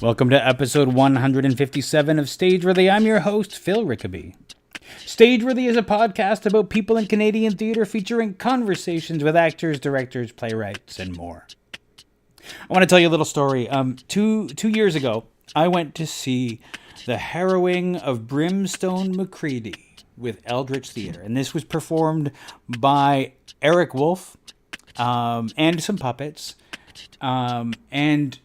Welcome to episode 157 of Stageworthy. I'm your host, Phil Rickaby. Stageworthy is a podcast about people in Canadian theatre featuring conversations with actors, directors, playwrights, and more. I want to tell you a little story. Two years ago, I went to see The Harrowing of Brimstone Macready with Eldritch Theatre, and this was performed by Eric Wolf and some puppets, and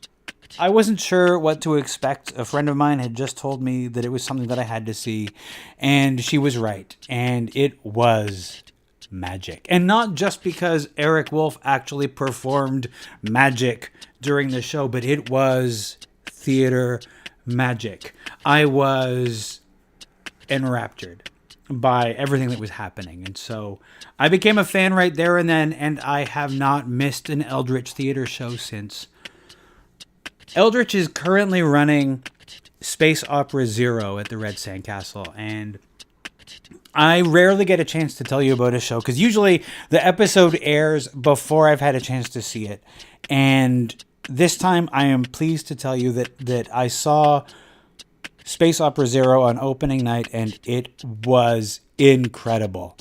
I wasn't sure what to expect. A friend of mine had just told me that it was something that I had to see, and she was right. And it was magic. And not just because Eric Wolf actually performed magic during the show, but it was theater magic. I was enraptured by everything that was happening. And so I became a fan right there and then, and I have not missed an Eldritch Theatre show since. Eldritch is currently running Space Opera Zero at the Red Sandcastle, and I rarely get a chance to tell you about a show, because usually the episode airs before I've had a chance to see it. And this time I am pleased to tell you that I saw Space Opera Zero on opening night, and it was incredible.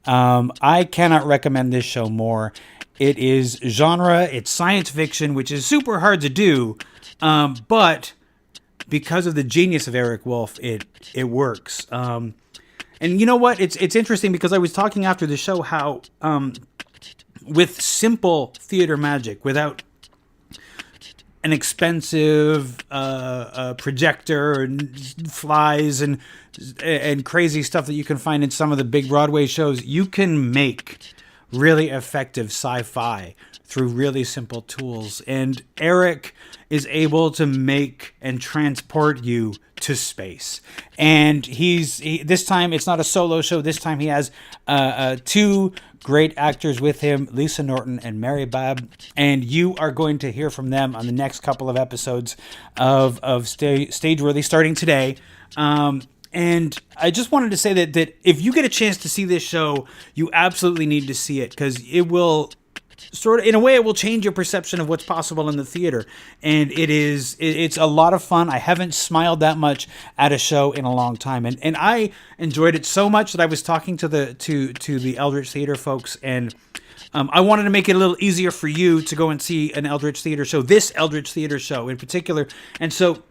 I cannot recommend this show more. It is genre, it's science fiction, which is super hard to do. But because of the genius of Eric Wolf, it works. And you know what? It's interesting because I was talking after the show how with simple theater magic, without an expensive projector and flies and crazy stuff that you can find in some of the big Broadway shows, you can make really effective sci-fi through really simple tools. And Eric is able to make and transport you to space. And this time it's not a solo show. This time he has two great actors with him, Lisa Norton and Mary Babb. And you are going to hear from them on the next couple of episodes of Stageworthy starting today. And I just wanted to say that if you get a chance to see this show, you absolutely need to see it, because it will sort of, in a way, it will change your perception of what's possible in the theater. And it's a lot of fun. I haven't smiled that much at a show in a long time. And I enjoyed it so much that I was talking to the Eldritch Theatre folks, and I wanted to make it a little easier for you to go and see an Eldritch Theatre show, this Eldritch Theatre show in particular. And so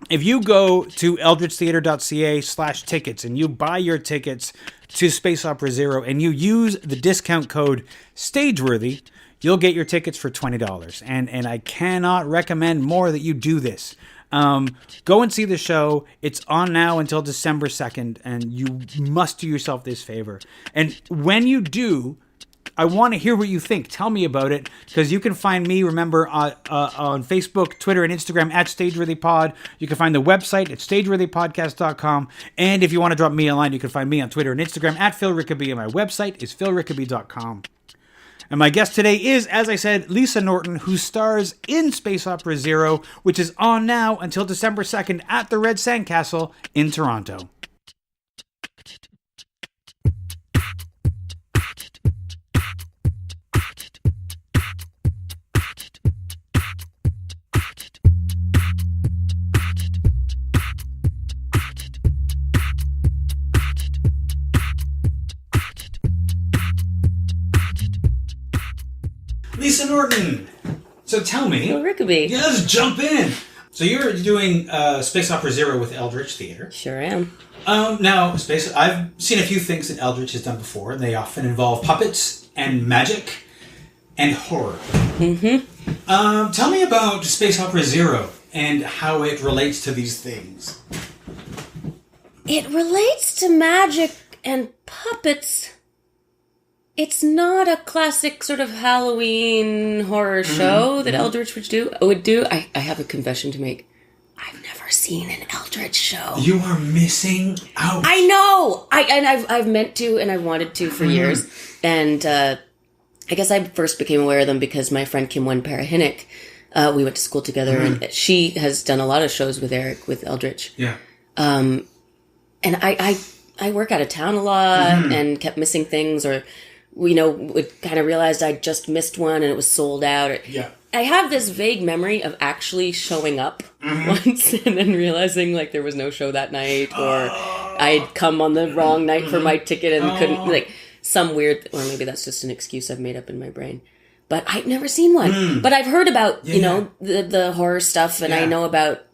if you go to eldritchtheatre.ca/tickets and you buy your tickets to Space Opera Zero and you use the discount code Stageworthy, you'll get your tickets for $20. And I cannot recommend more that you do this. Go and see the show. It's on now until December 2nd, and you must do yourself this favor. And when you do, I want to hear what you think. Tell me about it, because you can find me, remember, on Facebook, Twitter, and Instagram at StageworthyPod. You can find the website at stageworthypodcast.com. And if you want to drop me a line, you can find me on Twitter and Instagram at Phil Rickaby. And my website is philrickaby.com. And my guest today is, as I said, Lisa Norton, who stars in Space Opera Zero, which is on now until December 2nd at the Red Sandcastle in Toronto. Lisa Norton. So tell me. Phil Rickaby. Yeah, let's jump in. So you're doing Space Opera Zero with Eldritch Theatre. Sure am. Now, I've seen a few things that Eldritch has done before, and they often involve puppets and magic and horror. Mm-hmm. Tell me about Space Opera Zero and how it relates to these things. It relates to magic and puppets. It's not a classic sort of Halloween horror show that Eldritch would do. I have a confession to make. I've never seen an Eldritch show. You are missing out. I know. I've meant to, and I wanted to for years. And I guess I first became aware of them because my friend Kim Wen-Parahinnick, we went to school together, and she has done a lot of shows with Eric, with Eldritch. Yeah. And I work out of town a lot and kept missing things or kind of realized I just missed one and it was sold out. Yeah. I have this vague memory of actually showing up once and then realizing like there was no show that night, or I'd come on the wrong night for my ticket and couldn't, like some weird, or maybe that's just an excuse I've made up in my brain. But I've never seen one. But I've heard about, the horror stuff, and I know about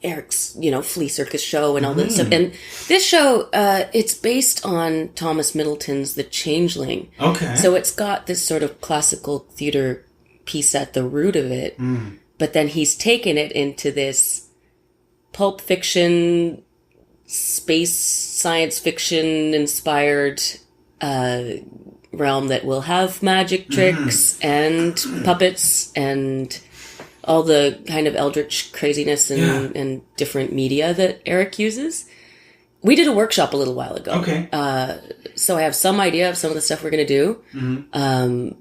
Eric's, flea circus show and all this stuff. And this show, it's based on Thomas Middleton's The Changeling. Okay. So it's got this sort of classical theater piece at the root of it, but then he's taken it into this pulp fiction, space science fiction inspired realm that will have magic tricks and puppets and all the kind of eldritch craziness and different media that Eric uses. We did a workshop a little while ago. Okay. So I have some idea of some of the stuff we're going to do.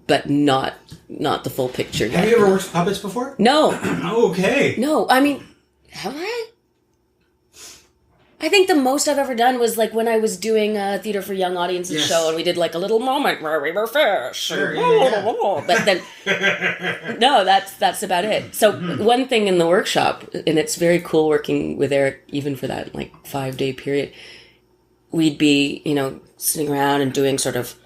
But not the full picture yet. Have you ever worked with puppets before? No. Oh, okay. No, I mean, have I? I think the most I've ever done was like when I was doing a Theatre for Young Audiences show, and we did like a little moment where we were fish. Sure, But then, no, that's about it. So one thing in the workshop, and it's very cool working with Eric, even for that like 5-day period, we'd be, sitting around and doing sort of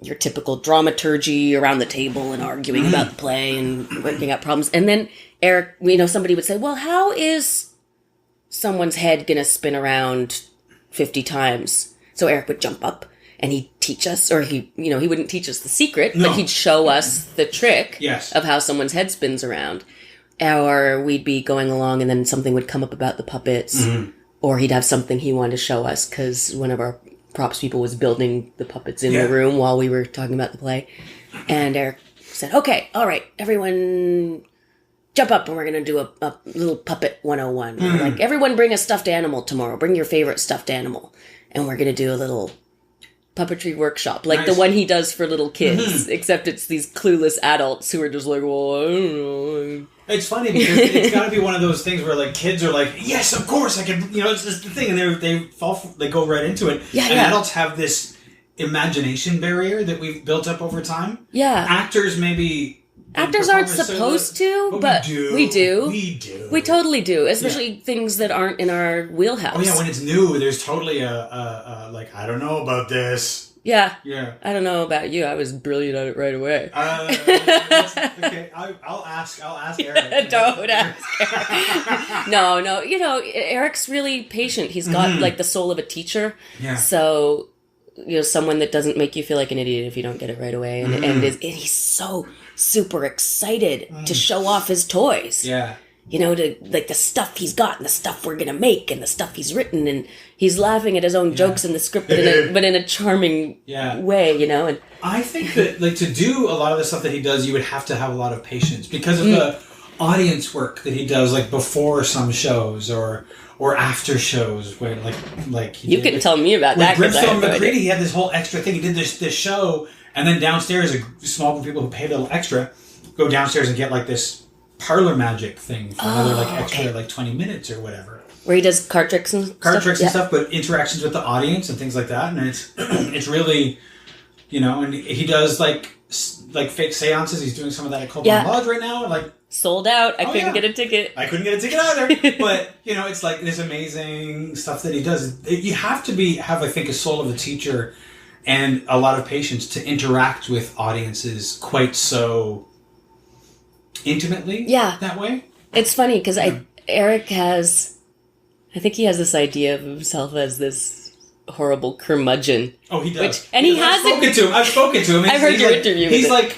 your typical dramaturgy around the table and arguing about the play and working out problems. And then Eric, somebody would say, well, how is someone's head going to spin around 50 times? So Eric would jump up and he'd teach us, or he wouldn't teach us the secret, but he'd show us the trick of how someone's head spins around. Or we'd be going along and then something would come up about the puppets, or he'd have something he wanted to show us because one of our props people was building the puppets in the room while we were talking about the play. And Eric said, okay, all right, everyone jump up and we're going to do a little puppet 101. Like, everyone bring a stuffed animal tomorrow. Bring your favorite stuffed animal. And we're going to do a little puppetry workshop, like the one he does for little kids, except it's these clueless adults who are just like, well, I don't know. It's funny because it's got to be one of those things where like kids are like, yes, of course I can, it's just the thing, and they go right into it. And adults have this imagination barrier that we've built up over time. Yeah. Actors aren't supposed to, but we do. We totally do, especially things that aren't in our wheelhouse. Oh yeah, when it's new, there's totally a like, I don't know about this. Yeah. I don't know about you. I was brilliant at it right away. Okay, I'll ask Eric. Don't ask Eric. No. Eric's really patient. He's got like the soul of a teacher. Yeah. So, someone that doesn't make you feel like an idiot if you don't get it right away, and he's so super excited to show off his toys. Yeah. To like the stuff he's got and the stuff we're gonna make and the stuff he's written, and he's laughing at his own jokes in the script, but in a charming way, And I think that like to do a lot of the stuff that he does, you would have to have a lot of patience because of the audience work that he does, like before some shows or after shows, where like he you can tell me about that. Brimstone McCready, he had this whole extra thing. He did this show, and then downstairs, a small group of people who paid a little extra go downstairs and get like this parlor magic thing for another extra 20 minutes or whatever. Where he does card tricks and stuff, but interactions with the audience and things like that, and it's really, and he does like fake seances. He's doing some of that at Coleman Lodge right now, sold out. I couldn't get a ticket. I couldn't get a ticket either. But it's like this amazing stuff that he does. You have to have I think a soul of a teacher and a lot of patience to interact with audiences quite so intimately. Yeah, that way. It's funny because Eric has, I think he has this idea of himself as this horrible curmudgeon. Oh, he does. I've spoken to him. I've heard your interview. He's like,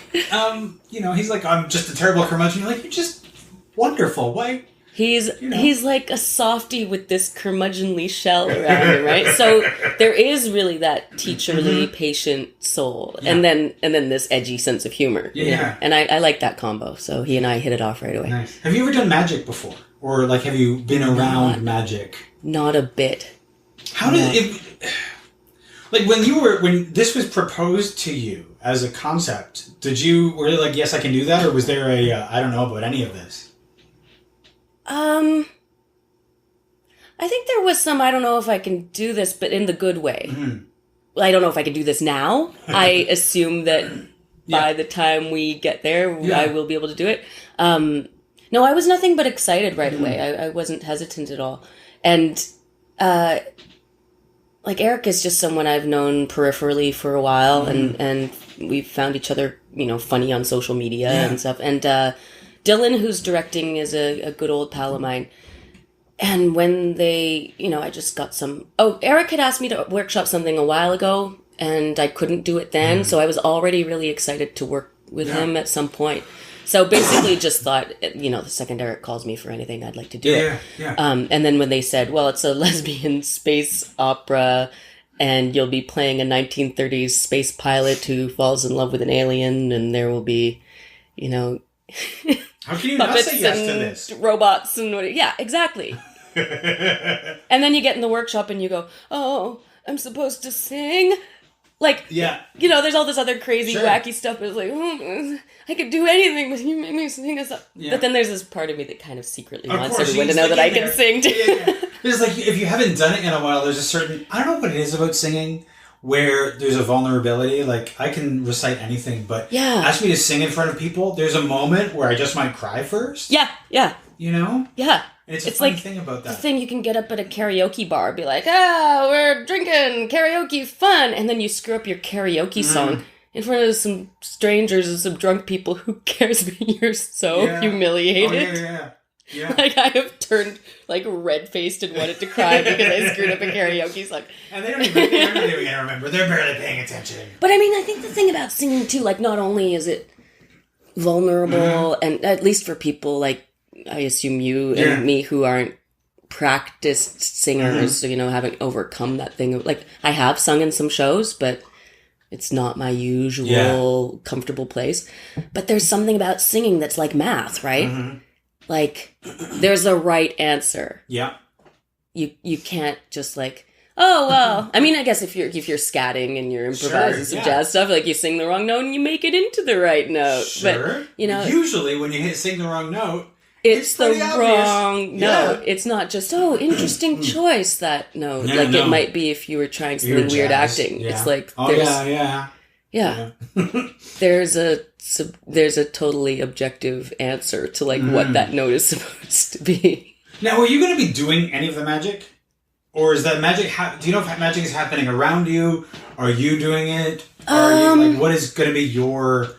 he's like, I'm just a terrible curmudgeon. You're like, you're just wonderful. Why? He's like a softie with this curmudgeonly shell around him, right? So there is really that teacherly, patient soul, and then this edgy sense of humor. Yeah, and I like that combo. So he and I hit it off right away. Nice. Have you ever done magic before, or have you been around magic? Not a bit. How did it? When this was proposed to you as a concept, were you like, yes, I can do that, or was there I don't know about any of this? I think there was some, I don't know if I can do this, but in the good way. I don't know if I can do this now. I assume that by the time we get there, I will be able to do it. No, I was nothing but excited right away. I wasn't hesitant at all. And, like, Eric is just someone I've known peripherally for a while, and we've found each other, you know, funny on social media and stuff. And Dylan, who's directing, is a good old pal of mine. And when they, you know, I just got some... Oh, Eric had asked me to workshop something a while ago, and I couldn't do it then, so I was already really excited to work with him at some point. So basically just thought, you know, the second Eric calls me for anything, I'd like to do it. And then when they said, well, it's a lesbian space opera, and you'll be playing a 1930s space pilot who falls in love with an alien, and there will be, you know... How can you not say yes to this? Robots and what? Yeah, exactly. And then you get in the workshop and you go, oh, I'm supposed to sing? Like, you know, there's all this other crazy, wacky stuff. It's like, oh, I could do anything, but you make me sing a song. Yeah. But then there's this part of me that kind of secretly wants everyone to know that I can sing too. There's like, if you haven't done it in a while, there's a certain, I don't know what it is about singing, where there's a vulnerability. Like, I can recite anything, but ask me to sing in front of people, there's a moment where I just might cry first. Yeah. You know? Yeah. And it's a funny thing about that. The thing you can get up at a karaoke bar, be like, we're drinking, karaoke, fun, and then you screw up your karaoke song in front of some strangers and some drunk people. Who cares? But you're so humiliated. Oh, yeah. Like, I have turned, like, red-faced and wanted to cry because I screwed up a karaoke song. And they're not even going to remember. They're barely paying attention. But, I mean, I think the thing about singing, too, like, not only is it vulnerable, and at least for people, like, I assume you and me who aren't practiced singers, you know, haven't overcome that thing. Like, I have sung in some shows, but it's not my usual comfortable place. But there's something about singing that's like math, right? Like, there's a right answer. Yeah. You can't just like, oh, well. I mean, I guess if you're scatting and you're improvising some jazz stuff, like, you sing the wrong note and you make it into the right note. Sure. But, you know, usually when you sing the wrong note, it's the wrong note. It's not just, interesting choice, that note. It might be if you were trying something weird acting. Yeah. It's like, there's a totally objective answer to, like, what that note is supposed to be. Now, are you going to be doing any of the magic? Or is that magic, do you know if magic is happening around you? Are you doing it? Are you, like, what is going to be your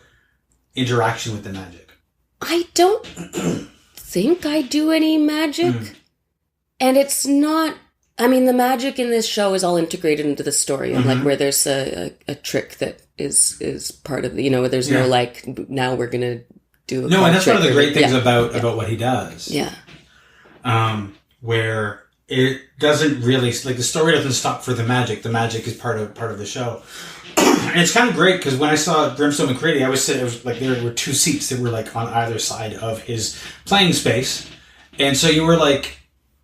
interaction with the magic? I don't think I do any magic. And it's not, I mean, the magic in this show is all integrated into the story. And like, where there's a trick that is part of the, you know, there's no like, now we're going to do a and that's one of the great things about what he does. Yeah. Where it doesn't really, like, the story doesn't stop for the magic. The magic is part of the show. And it's kind of great, because when I saw Brimstone McCready, I was sitting, it was like, there were two seats that were like on either side of his playing space. And so you were like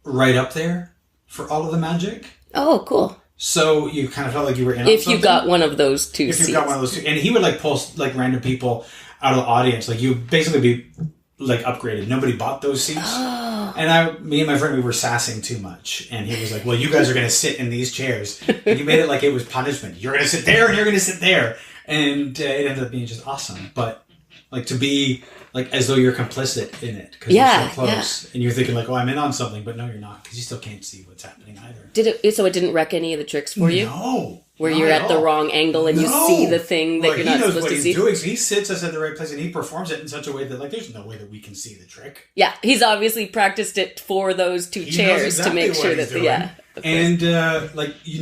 right up there for all of the magic. Oh, cool. So you kind of felt like you were in on If something. you got one of those two seats. If you got one of those two. And he would like pull like random people out of the audience. Like, you basically be like upgraded. Nobody bought those seats. Oh. And me and my friend, we were sassing too much. And he was like, well, you guys are going to sit in these chairs. And you made it like it was punishment. You're going to sit there and you're going to sit there. And it ended up being just awesome. But like, to be like as though you're complicit in it, because you're so close. And you're thinking like, oh, I'm in on something. But no, you're not, because you still can't see what's happening either. So it didn't wreck any of the tricks for you? No. Where you're at the wrong angle and you see the thing that you're not supposed to see? He knows what he's doing, so he sits us at the right place and he performs it in such a way that, like, there's no way that we can see the trick. Yeah, he's obviously practiced it for those two chairs to make sure that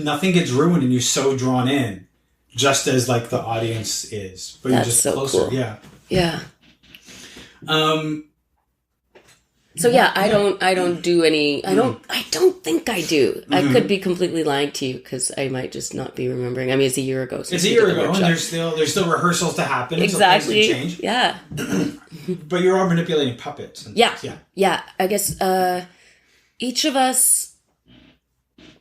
nothing gets ruined and you're so drawn in, just as like the audience is, but you're just so closer. Cool. Yeah. So I don't do any. I don't think I do. I could be completely lying to you, because I might just not be remembering. I mean, it's a year ago. It's a year ago, and there's still rehearsals to happen. Exactly. So things can change. Yeah. But you're all manipulating puppets. And yeah. I guess each of us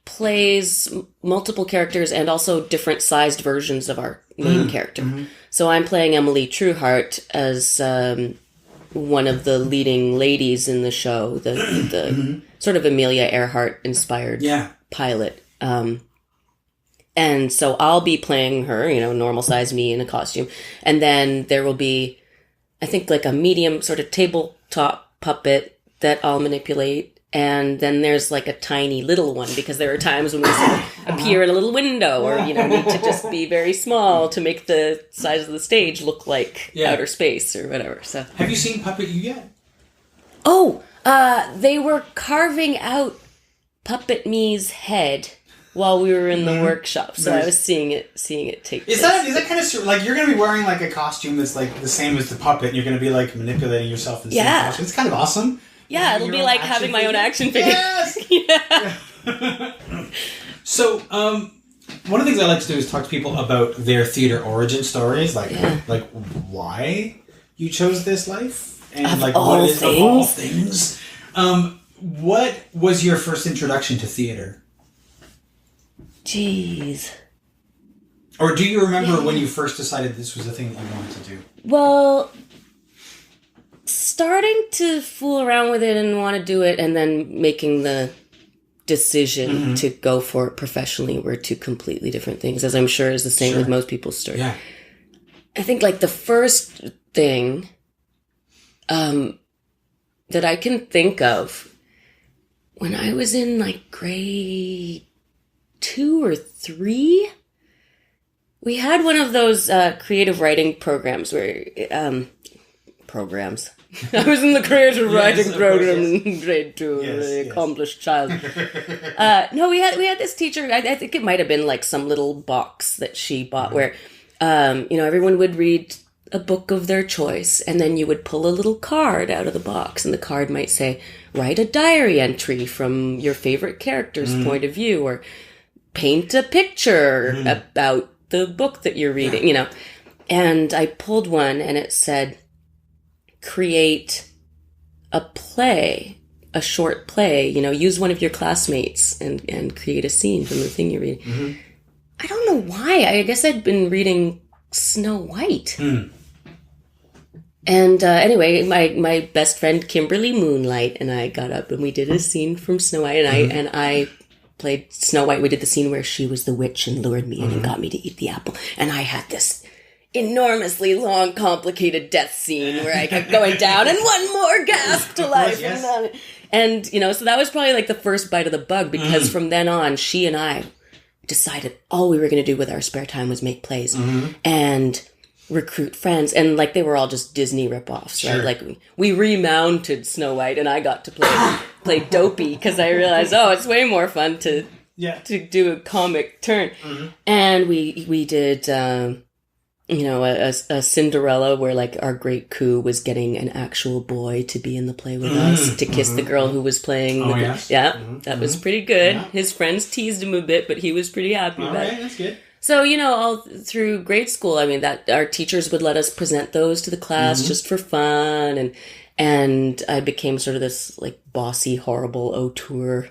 plays multiple characters and also different sized versions of our main character. So I'm playing Emily Trueheart as one of the leading ladies in the show, the sort of Amelia Earhart inspired pilot. And so I'll be playing her, normal size me in a costume. And then there will be, I think, like a medium sort of tabletop puppet that I'll manipulate. And then there's like a tiny little one, because there are times when we sort of appear in a little window or, need to just be very small to make the size of the stage look like outer space or whatever. So, have you seen Puppet You yet? Oh, they were carving out Puppet Me's head while we were in the workshop, so I was seeing it take place. Is that kind of like you're going to be wearing like a costume that's like the same as the puppet, and you're going to be like manipulating yourself in the same costume? It's kind of awesome. Yeah, it'll be like having my own action figure. Yes. So, one of the things I like to do is talk to people about their theater origin stories, like why you chose this life, and of like all what is of all things. What was your first introduction to theater? Jeez. Or do you remember when you first decided this was the thing that you wanted to do? Well, starting to fool around with it and want to do it, and then making the decision to go for it professionally were two completely different things, as I'm sure is the same with most people's story. Yeah. I think like the first thing that I can think of, when I was in like grade 2 or 3, we had one of those creative writing programs where programs. I was in the creative writing program in grade 2, really accomplished child. No, we had this teacher. I think it might have been like some little box that she bought where, everyone would read a book of their choice, and then you would pull a little card out of the box, and the card might say, write a diary entry from your favorite character's point of view, or paint a picture about the book that you're reading, And I pulled one, and it said, create a play, a short play, use one of your classmates and create a scene from the thing you're reading. I don't know why. I guess I'd been reading Snow White. And anyway, my best friend Kimberly Moonlight and I got up and we did a scene from Snow White, and I played Snow White. We did the scene where she was the witch and lured me in and got me to eat the apple. And I had this enormously long, complicated death scene where I kept going down and one more gasp to life. Yes. And, so that was probably like the first bite of the bug, because from then on, she and I decided all we were going to do with our spare time was make plays and recruit friends. And like, they were all just Disney ripoffs, right? Like we remounted Snow White and I got to play Dopey, because I realized, it's way more fun to do a comic turn. And we did, a Cinderella where like our great coup was getting an actual boy to be in the play with us, to kiss the girl who was playing. That was pretty good. Yeah. His friends teased him a bit, but he was pretty happy about it. That's good. So, all through grade school, I mean, that our teachers would let us present those to the class just for fun. And I became sort of this like bossy, horrible auteur.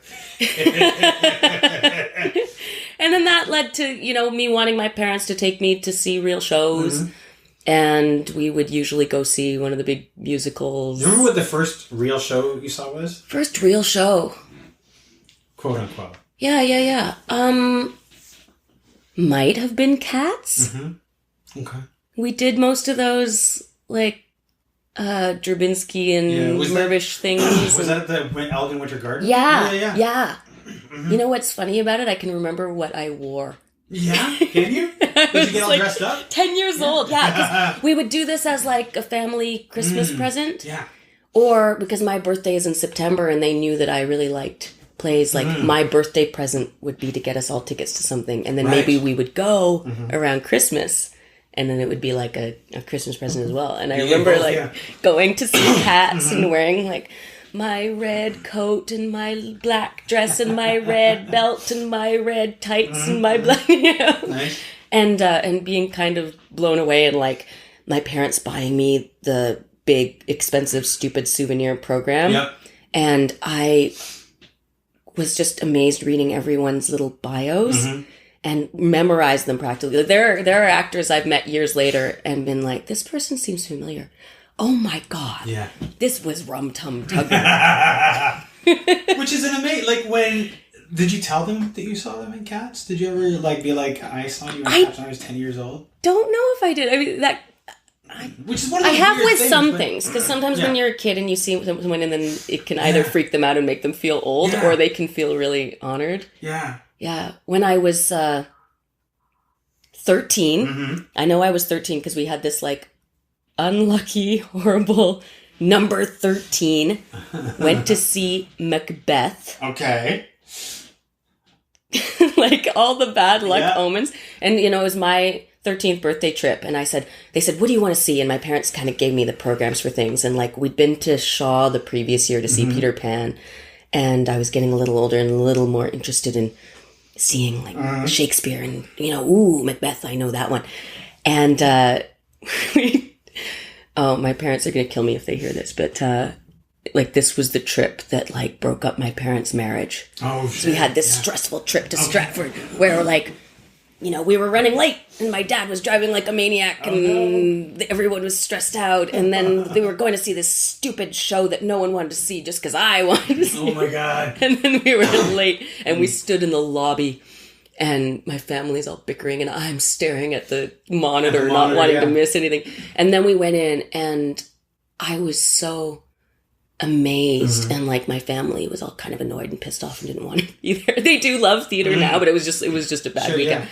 And then that led to, me wanting my parents to take me to see real shows. And we would usually go see one of the big musicals. Do you remember what the first real show you saw was? First real show. Quote unquote. Yeah. Might have been Cats. Okay. We did most of those, like, Drabinsky and Mirvish things. Was that at the Elgin Winter Garden? Yeah. You know what's funny about it? I can remember what I wore. Yeah? Can you? Did you get all dressed up? 10 years old, yeah. 'Cause we would do this as like a family Christmas present. Yeah. Or because my birthday is in September and they knew that I really liked plays, like my birthday present would be to get us all tickets to something. And then maybe we would go around Christmas, and then it would be like a Christmas present as well. And I remember going to see Cats and wearing like my red coat and my black dress and my red belt and my red tights and my black, Nice. And being kind of blown away, and like my parents buying me the big, expensive, stupid souvenir program. Yep. And I was just amazed reading everyone's little bios and memorized them practically. Like, there are actors I've met years later and been like, this person seems familiar. Oh my God. Yeah. This was Rum Tum Tugger. Which is an amazing, like when Did you tell them that you saw them in Cats? Did you ever like be like, I saw you in Cats when I was 10 years old? Don't know if I did. I mean, that... Which is one of the I have weird with things, some but- things, because sometimes when you're a kid and you see someone and then it can either freak them out and make them feel old, or they can feel really honored. Yeah. Yeah. When I was 13, I know I was 13 because we had this like unlucky, horrible number 13, went to see Macbeth. Okay. Like all the bad luck omens. And, you know, it was my 13th birthday trip. And they said, what do you want to see? And my parents kind of gave me the programs for things. And like, we'd been to Shaw the previous year to see Peter Pan. And I was getting a little older and a little more interested in seeing like Shakespeare and, you know, ooh, Macbeth, I know that one. And, my parents are going to kill me if they hear this, but, like this was the trip that like broke up my parents' marriage. Oh, shit. So we had this stressful trip to Stratford where like, you know, we were running late and my dad was driving like a maniac and everyone was stressed out. And then they were going to see this stupid show that no one wanted to see just because I wanted to see. Oh my God. And then we were late and we stood in the lobby and my family's all bickering and I'm staring at the monitor, not wanting to miss anything. And then we went in and I was so amazed and like my family was all kind of annoyed and pissed off and didn't want to be there. They do love theater now, but it was just a bad weekend.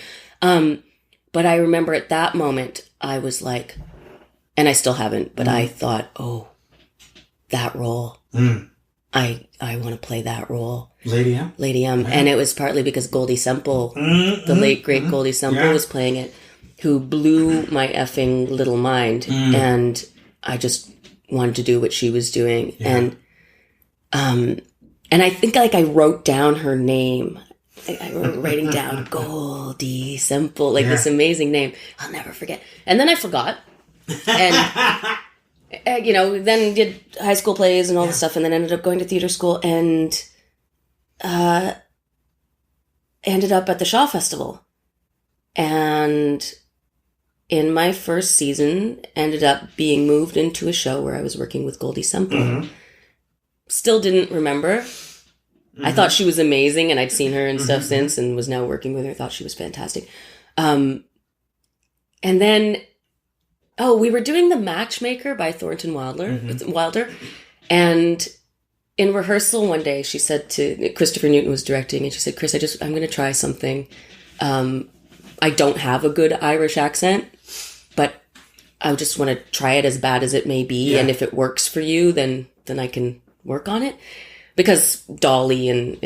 But I remember at that moment I was like, and I still haven't, but I thought, oh, that role. I want to play that role. Lady M. And it was partly because Goldie Semple, the late great Goldie Semple was playing it, who blew my effing little mind. And I just wanted to do what she was doing. And I think like I wrote down her name. I was writing down Goldie Semple, like this amazing name. I'll never forget. And then I forgot. And, you know, then did high school plays and all this stuff and then ended up going to theater school and ended up at the Shaw Festival. And in my first season, ended up being moved into a show where I was working with Goldie Semple. Still didn't remember. I thought she was amazing, and I'd seen her and stuff since, and was now working with her. Thought she was fantastic. And then, we were doing The Matchmaker by Thornton Wilder, and in rehearsal one day, she said to Christopher Newton was directing, and she said, "Chris, I'm going to try something. I don't have a good Irish accent, but I just want to try it as bad as it may be. And if it works for you, then I can work on it." Because Dolly in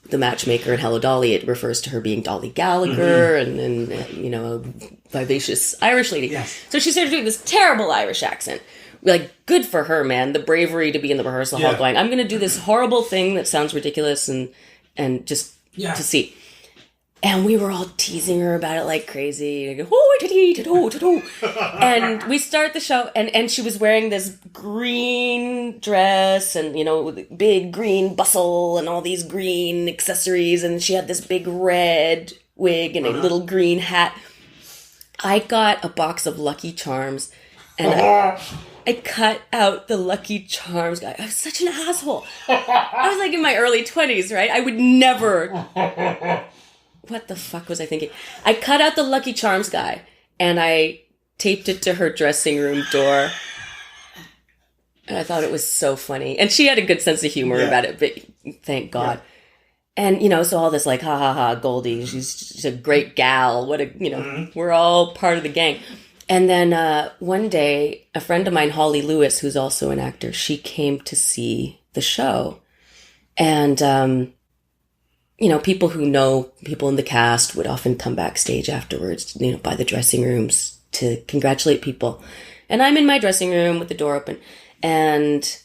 The Matchmaker and Hello Dolly, it refers to her being Dolly Gallagher and you know, a vivacious Irish lady. Yes. So she started doing this terrible Irish accent. Like, good for her, man. The bravery to be in the rehearsal hall going, I'm going to do this horrible thing that sounds ridiculous and just to see. And we were all teasing her about it like crazy. And we start the show, and she was wearing this green dress and, you know, big green bustle and all these green accessories. And she had this big red wig and a little green hat. I got a box of Lucky Charms, and I cut out the Lucky Charms guy. I was such an asshole. I was like in my early 20s, right? I would never... What the fuck was I thinking? I cut out the Lucky Charms guy and I taped it to her dressing room door. And I thought it was so funny. And she had a good sense of humor about it, but thank God. Yeah. And, you know, so all this like, ha ha ha, Goldie, she's a great gal. What a, you know, we're all part of the gang. And then one day, a friend of mine, Holly Lewis, who's also an actor, she came to see the show. And, you know, people who know people in the cast would often come backstage afterwards, you know, by the dressing rooms to congratulate people. And I'm in my dressing room with the door open, and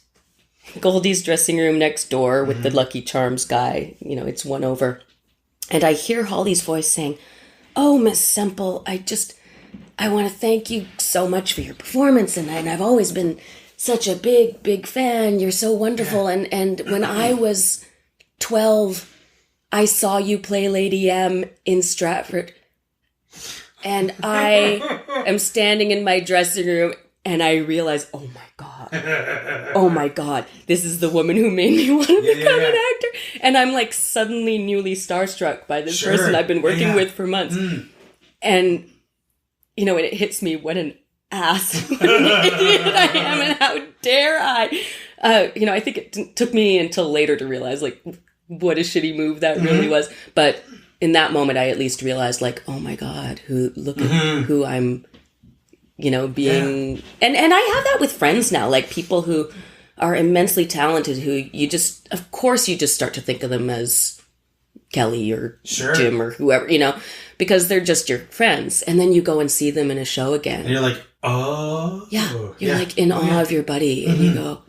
Goldie's dressing room next door with the Lucky Charms guy, you know, it's one over. And I hear Holly's voice saying, "Oh, Miss Semple, I want to thank you so much for your performance. And I've always been such a big, big fan. You're so wonderful. And when I was 12, I saw you play Lady M in Stratford, and I am standing in my dressing room And I realized, oh my God, this is the woman who made me want to become an actor. And I'm like suddenly newly starstruck by this person I've been working with for months. And, you know, and it hits me, what an ass, what an idiot I am, and how dare I. You know, I think it took me until later to realize, like, what a shitty move that really was. But in that moment, I at least realized, like, oh my God, look at who I'm, you know, being, and I have that with friends now, like people who are immensely talented, who of course you just start to think of them as Kelly or Jim or whoever, you know, because they're just your friends. And then you go and see them in a show again. And you're like, oh. Yeah. You're like in awe of your buddy. And you go,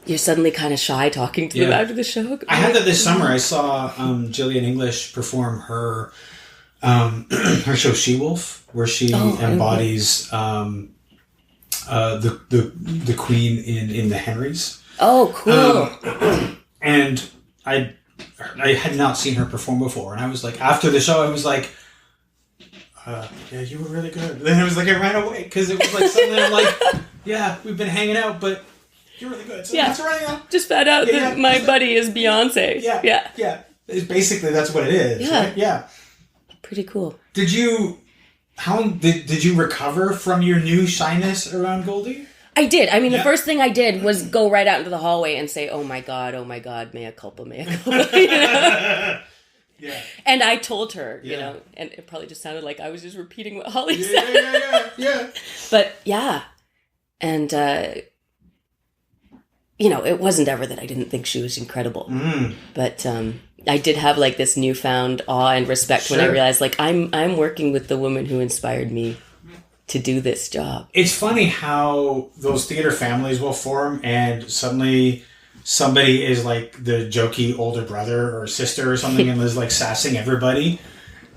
you're suddenly kind of shy talking to them after the show. I had that this summer. I saw Gillian English perform her show She-Wolf, where she embodies the queen in the Henrys. Oh, cool! And I had not seen her perform before, and I was like, after the show, I was like, "Yeah, you were really good." And then it was like I ran away because it was like suddenly I'm like, "Yeah, we've been hanging out, but you're really good." So that's right now. Just found out that my buddy is Beyonce. Yeah. It's basically, that's what it is. Yeah. Right? Yeah. Pretty cool. Did you recover from your new shyness around Goldie? I did. I mean, the first thing I did was go right out into the hallway and say, oh my God, mea culpa, mea culpa. You know? Yeah. And I told her, you know, and it probably just sounded like I was just repeating what Holly said. Yeah. But yeah. And, you know, it wasn't ever that I didn't think she was incredible. But I did have like this newfound awe and respect when I realized, like, I'm working with the woman who inspired me to do this job. It's funny how those theater families will form, and suddenly somebody is like the jokey older brother or sister or something, and is like sassing everybody.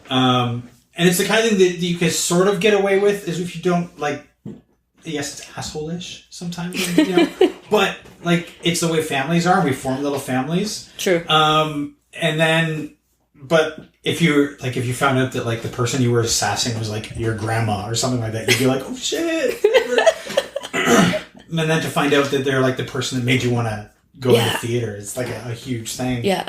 And it's the kind of thing that you can sort of get away with, is if you don't like. Yes, it's asshole-ish sometimes, you know, but like it's the way families are. We form little families. True. And then, but if you found out that like the person you were sassing was like your grandma or something like that, you'd be like, oh shit. And then to find out that they're like the person that made you want to go to the theater, it's like a huge thing. Yeah.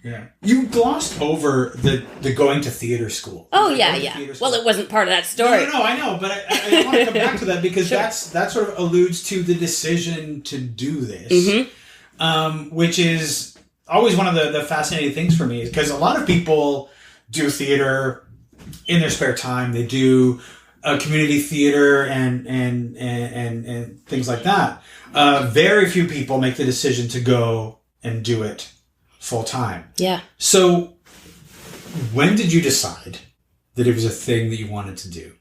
Yeah. You glossed over the going to theater school. Oh, yeah. Well, it wasn't part of that story. No, I know, but I want to come back to that because that sort of alludes to the decision to do this, which is always one of the fascinating things for me, because a lot of people do theater in their spare time. They do community theater and things like that. Very few people make the decision to go and do it full time. Yeah. So when did you decide that it was a thing that you wanted to do?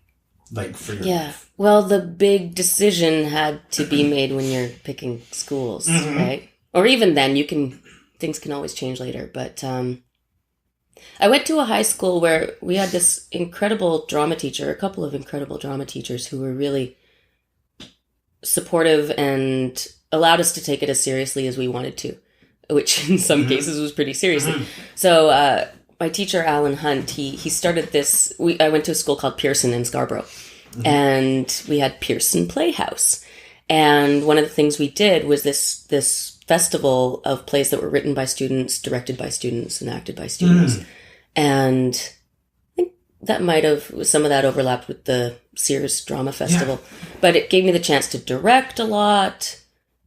Like for your life? Well, the big decision had to be made when you're picking schools, right? Or even then, things can always change later. But I went to a high school where we had this incredible drama teacher, a couple of incredible drama teachers who were really supportive and allowed us to take it as seriously as we wanted to, which in some cases was pretty seriously. So my teacher, Alan Hunt, he started this. I went to a school called Pearson in Scarborough, and we had Pearson Playhouse. And one of the things we did was this festival of plays that were written by students, directed by students, and acted by students. And I think that some of that overlapped with the Sears Drama Festival. But it gave me the chance to direct a lot,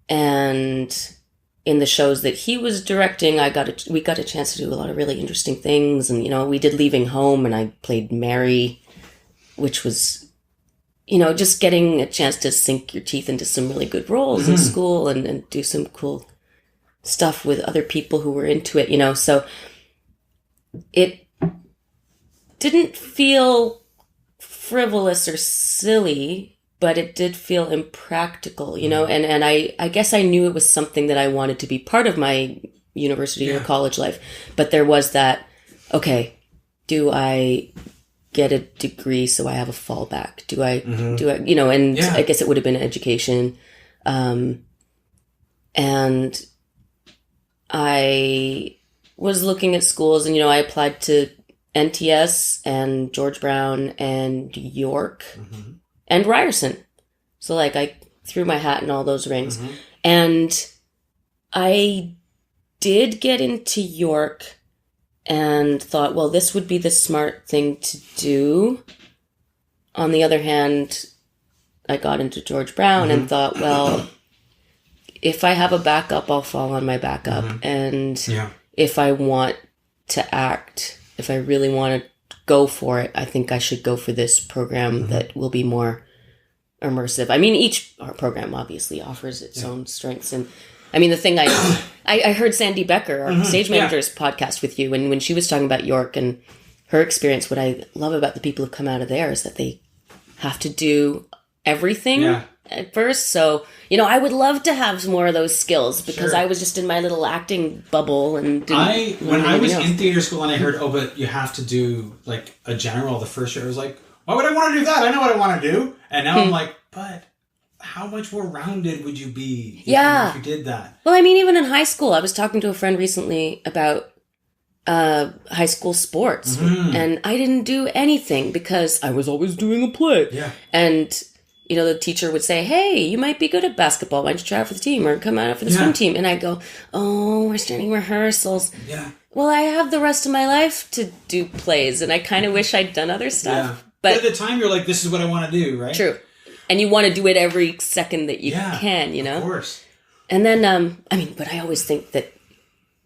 and in the shows that he was directing, we got a chance to do a lot of really interesting things. And, you know, we did Leaving Home, and I played Mary, which was, you know, just getting a chance to sink your teeth into some really good roles in school and do some cool stuff with other people who were into it, you know. So it didn't feel frivolous or silly, but it did feel impractical, you know, and I guess I knew it was something that I wanted to be part of my university or college life. But there was that, okay, do I get a degree so I have a fallback? Do I, you know, and I guess it would have been education. And I was looking at schools, and, you know, I applied to NTS and George Brown and York and Ryerson. So, like, I threw my hat in all those rings. And I did get into York and thought, well, this would be the smart thing to do. On the other hand, I got into George Brown and thought, well, if I have a backup, I'll fall on my backup. And if I want to act, if I really want to go for it, I think I should go for this program that will be more immersive. I mean, each program obviously offers its own strengths. And I mean, the thing I heard Sandy Becker, our stage manager's podcast with you, and when she was talking about York and her experience, what I love about the people who come out of there is that they have to do everything at first. So, you know, I would love to have some more of those skills because I was just in my little acting bubble and didn't when I was in theater school and I heard, oh, but you have to do like a general the first year, I was like, why would I want to do that? I know what I want to do. And now I'm like, but how much more rounded would you be if you did that? Well, I mean, even in high school, I was talking to a friend recently about high school sports and I didn't do anything because I was always doing a play. Yeah. And, you know, the teacher would say, hey, you might be good at basketball. Why don't you try out for the team or come out for the swim team? And I'd go, oh, we're starting rehearsals. Yeah. Well, I have the rest of my life to do plays and I kind of wish I'd done other stuff. Yeah. But at the time, you're like, this is what I want to do, right? True. And you want to do it every second that you can, you know? Of course. And then, I mean, but I always think that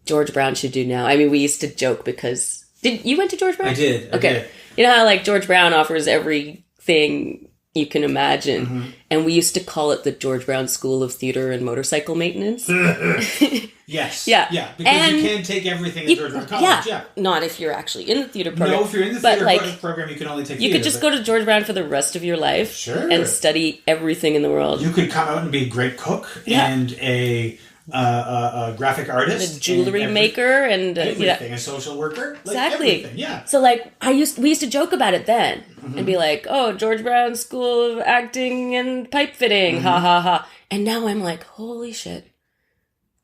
George Brown should do now. I mean, we used to joke because... You went to George Brown? I did. Okay. You know how, like, George Brown offers everything you can imagine. And we used to call it the George Brown School of Theatre and Motorcycle Maintenance. Yes. Yeah. Because you can't take everything at George Brown College. Yeah. Not if you're actually in the theatre program. No, if you're in the theatre program, you can only take theatre. You could just go to George Brown for the rest of your life and study everything in the world. You could come out and be a great cook and a graphic artist. And a jewelry maker and... everything. A social worker. Exactly. Yeah. So, like, we used to joke about it then. And be like, oh, George Brown School of Acting and Pipe Fitting. Ha, ha, ha. And now I'm like, holy shit.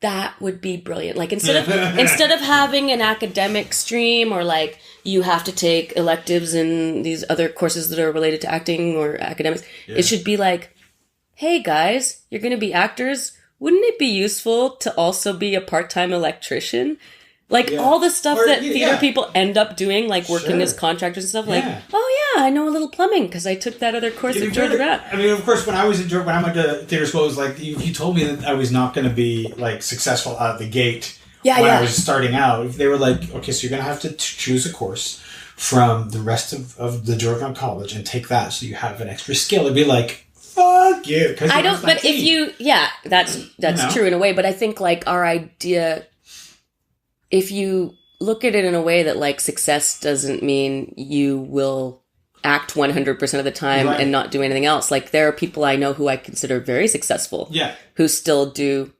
That would be brilliant. Like, instead of having an academic stream or, like, you have to take electives in these other courses that are related to acting or academics, it should be like, hey, guys, you're going to be actors. Wouldn't it be useful to also be a part-time electrician? Like, all the stuff that theater people end up doing, like working as contractors and stuff, like, oh yeah, I know a little plumbing because I took that other course at George Brown. I mean, of course, when I went to theater school, it was like, you told me that I was not going to be, like, successful out of the gate when I was starting out. They were like, okay, so you're going to have to choose a course from the rest of the George Brown College and take that so you have an extra skill. It'd be like, fuck you. I don't, but if you, that's true in a way, but I think, like, our idea... If you look at it in a way that, like, success doesn't mean you will act 100% of the time and not do anything else. Like, there are people I know who I consider very successful who still do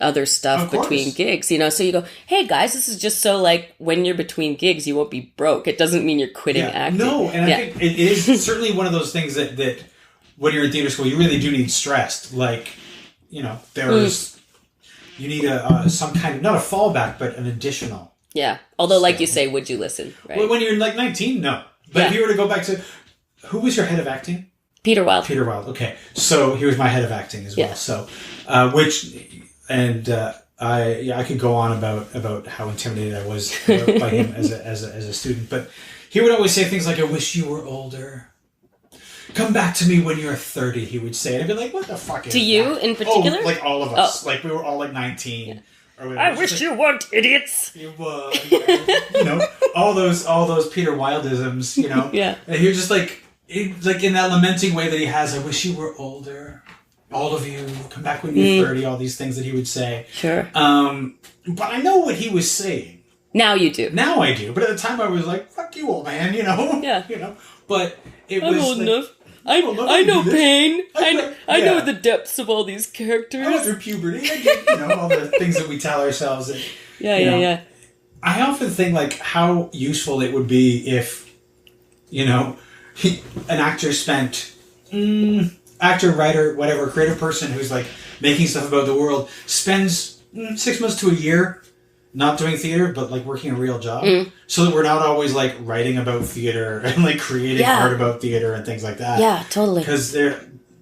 other stuff between gigs, you know? So you go, hey, guys, this is just so, like, when you're between gigs, you won't be broke. It doesn't mean you're quitting acting. No, and I think it is certainly one of those things that when you're in theater school, you really do need stressed. Like, you know, there's... You need some kind of, not a fallback, but an additional. Yeah. Although, like you say, would you listen? Right? Well, when you're like 19, no. But if you were to go back to, who was your head of acting? Peter Wilde. Peter Wilde. Okay. So he was my head of acting as well. So, I could go on about how intimidated I was by him as a student. But he would always say things like, I wish you were older. Come back to me when you're 30, he would say. And I'd be like, what the fuck is that? To you in particular? Oh, like all of us. Like we were all like 19. Yeah. I wish you weren't idiots. You know, all those Peter Wildeisms, you know. And you're just like in that lamenting way that he has, I wish you were older. All of you, come back when you're 30, all these things that he would say. Sure. But I know what he was saying. Now you do. Now I do. But at the time I was like, fuck you, old man, you know? Yeah. You know? But it I'm was old like, enough. I know pain. I know the depths of all these characters. I went through puberty. I get, you know, all the things that we tell ourselves. And, yeah. I often think, like, how useful it would be if, you know, an actor spent... actor, writer, whatever, creative person who's, like, making stuff about the world spends 6 months to a year not doing theater, but, like, working a real job. So that we're not always, like, writing about theater and, like, creating art about theater and things like that. Yeah, totally. Because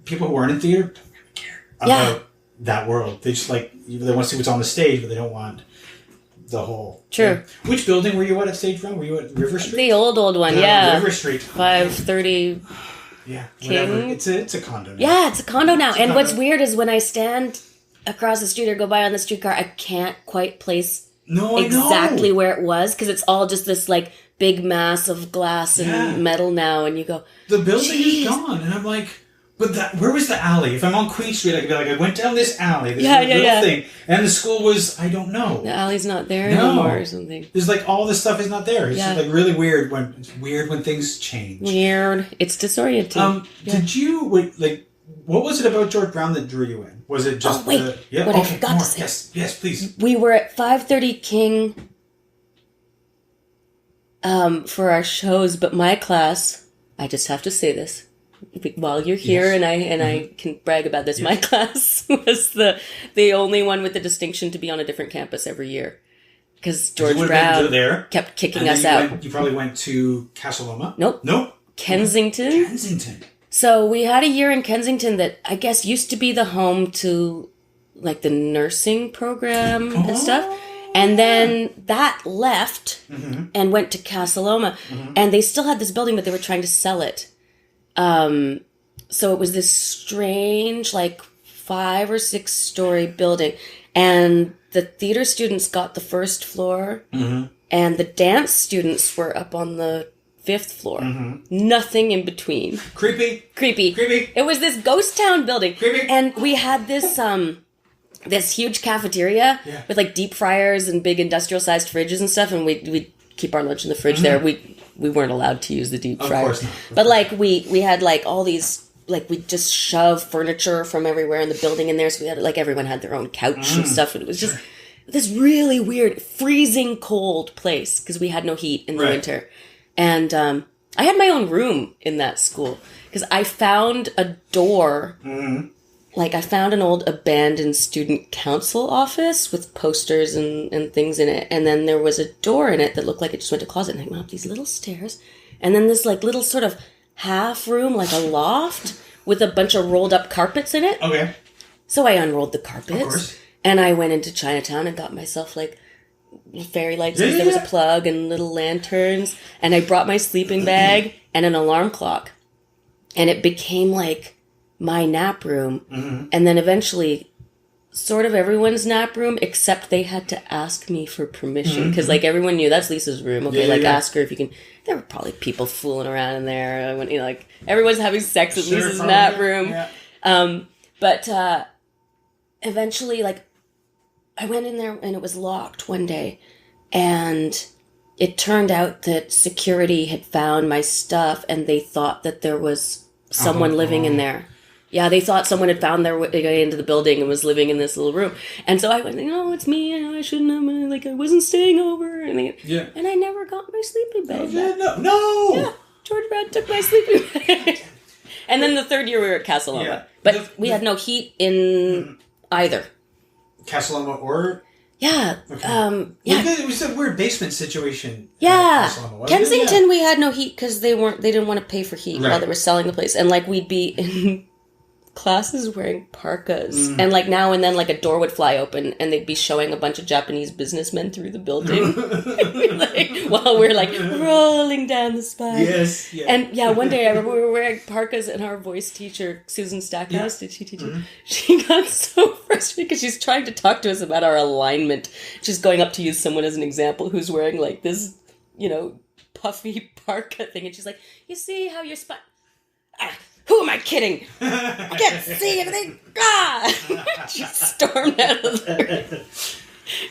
people who aren't in theater don't really care about that world. They just like, they want to see what's on the stage, but they don't want the whole. True. Which building were you at Stage Run? Were you at River Street? The old one, yeah. River Street. 530. Yeah, King. whatever. It's a condo now. Yeah, it's a condo now. It's a and condo. what's weird is when I stand across the street or go by on the streetcar, I can't quite place exactly where it was because it's all just this like big mass of glass and metal now. And you go, the building is gone, and I'm like, but where was the alley? If I'm on Queen Street, I could be like, I went down this alley, this little thing, and the school was, I don't know. The alley's not there anymore or something. There's like all this stuff is not there. It's just like really weird when things change. Weird. It's disorienting. Did you what was it about George Brown that drew you in? Was it just what I forgot to say. Yes, please. We were at 530 King for our shows, but my class, I just have to say this while you're here, and I can brag about this. My class was the only one with the distinction to be on a different campus every year because George Brown kept kicking us out. You probably went to Casaloma. Nope. Kensington. So we had a year in Kensington that I guess used to be the home to like the nursing program and stuff. And then that left and went to Casaloma. And they still had this building, but they were trying to sell it. So it was this strange, like 5 or 6 story building. And the theater students got the first floor. And the dance students were up on the 5th floor. Nothing in between. Creepy. It was this ghost town building. Creepy. And we had this this huge cafeteria with like deep fryers and big industrial sized fridges and stuff, and we'd keep our lunch in the fridge there. We weren't allowed to use the deep fryer. Of course not. But like we had like all these, like we just shove furniture from everywhere in the building in there, so we had like everyone had their own couch and stuff, and it was just this really weird freezing cold place because we had no heat in the winter. And I had my own room in that school because I found a door. Like, I found an old abandoned student council office with posters and things in it. And then there was a door in it that looked like it just went to a closet. And I went up these little stairs. And then this, like, little sort of half room, like a loft, with a bunch of rolled up carpets in it. Okay. So I unrolled the carpets. Of course. And I went into Chinatown and got myself, like, fairy lights because there was a plug and little lanterns. And I brought my sleeping bag and an alarm clock. And it became, like, my nap room. And then eventually sort of everyone's nap room, except they had to ask me for permission because like everyone knew that's Lisa's room. Okay, ask her if you can. There were probably people fooling around in there when like everyone's having sex at Lisa's nap room. But eventually, like, I went in there and it was locked one day, and it turned out that security had found my stuff and they thought that there was someone living in there. Yeah, they thought someone had found their way into the building and was living in this little room. And so I went, it's me. I shouldn't have. Like, I wasn't staying over. And I never got my sleeping bag. No. Yeah, George Brown took my sleeping bag. And then the third year we were at Casaloma. Yeah. But we had no heat in either. Casaloma or... Yeah. Okay. It was a weird basement situation. Yeah. Casaloma, Kensington, we had no heat because they didn't want to pay for heat while they were selling the place. And like we'd be in classes wearing parkas, and like now and then like a door would fly open and they'd be showing a bunch of Japanese businessmen through the building like, while we're like rolling down the spine. Yes. Yeah. And one day I remember we were wearing parkas and our voice teacher, Susan Stackhouse, did she teach you? She got so frustrated because she's trying to talk to us about our alignment. She's going up to use someone as an example who's wearing like this, puffy parka thing, and she's like, you see how your spine... Who am I kidding? I can't see anything. She stormed out of there.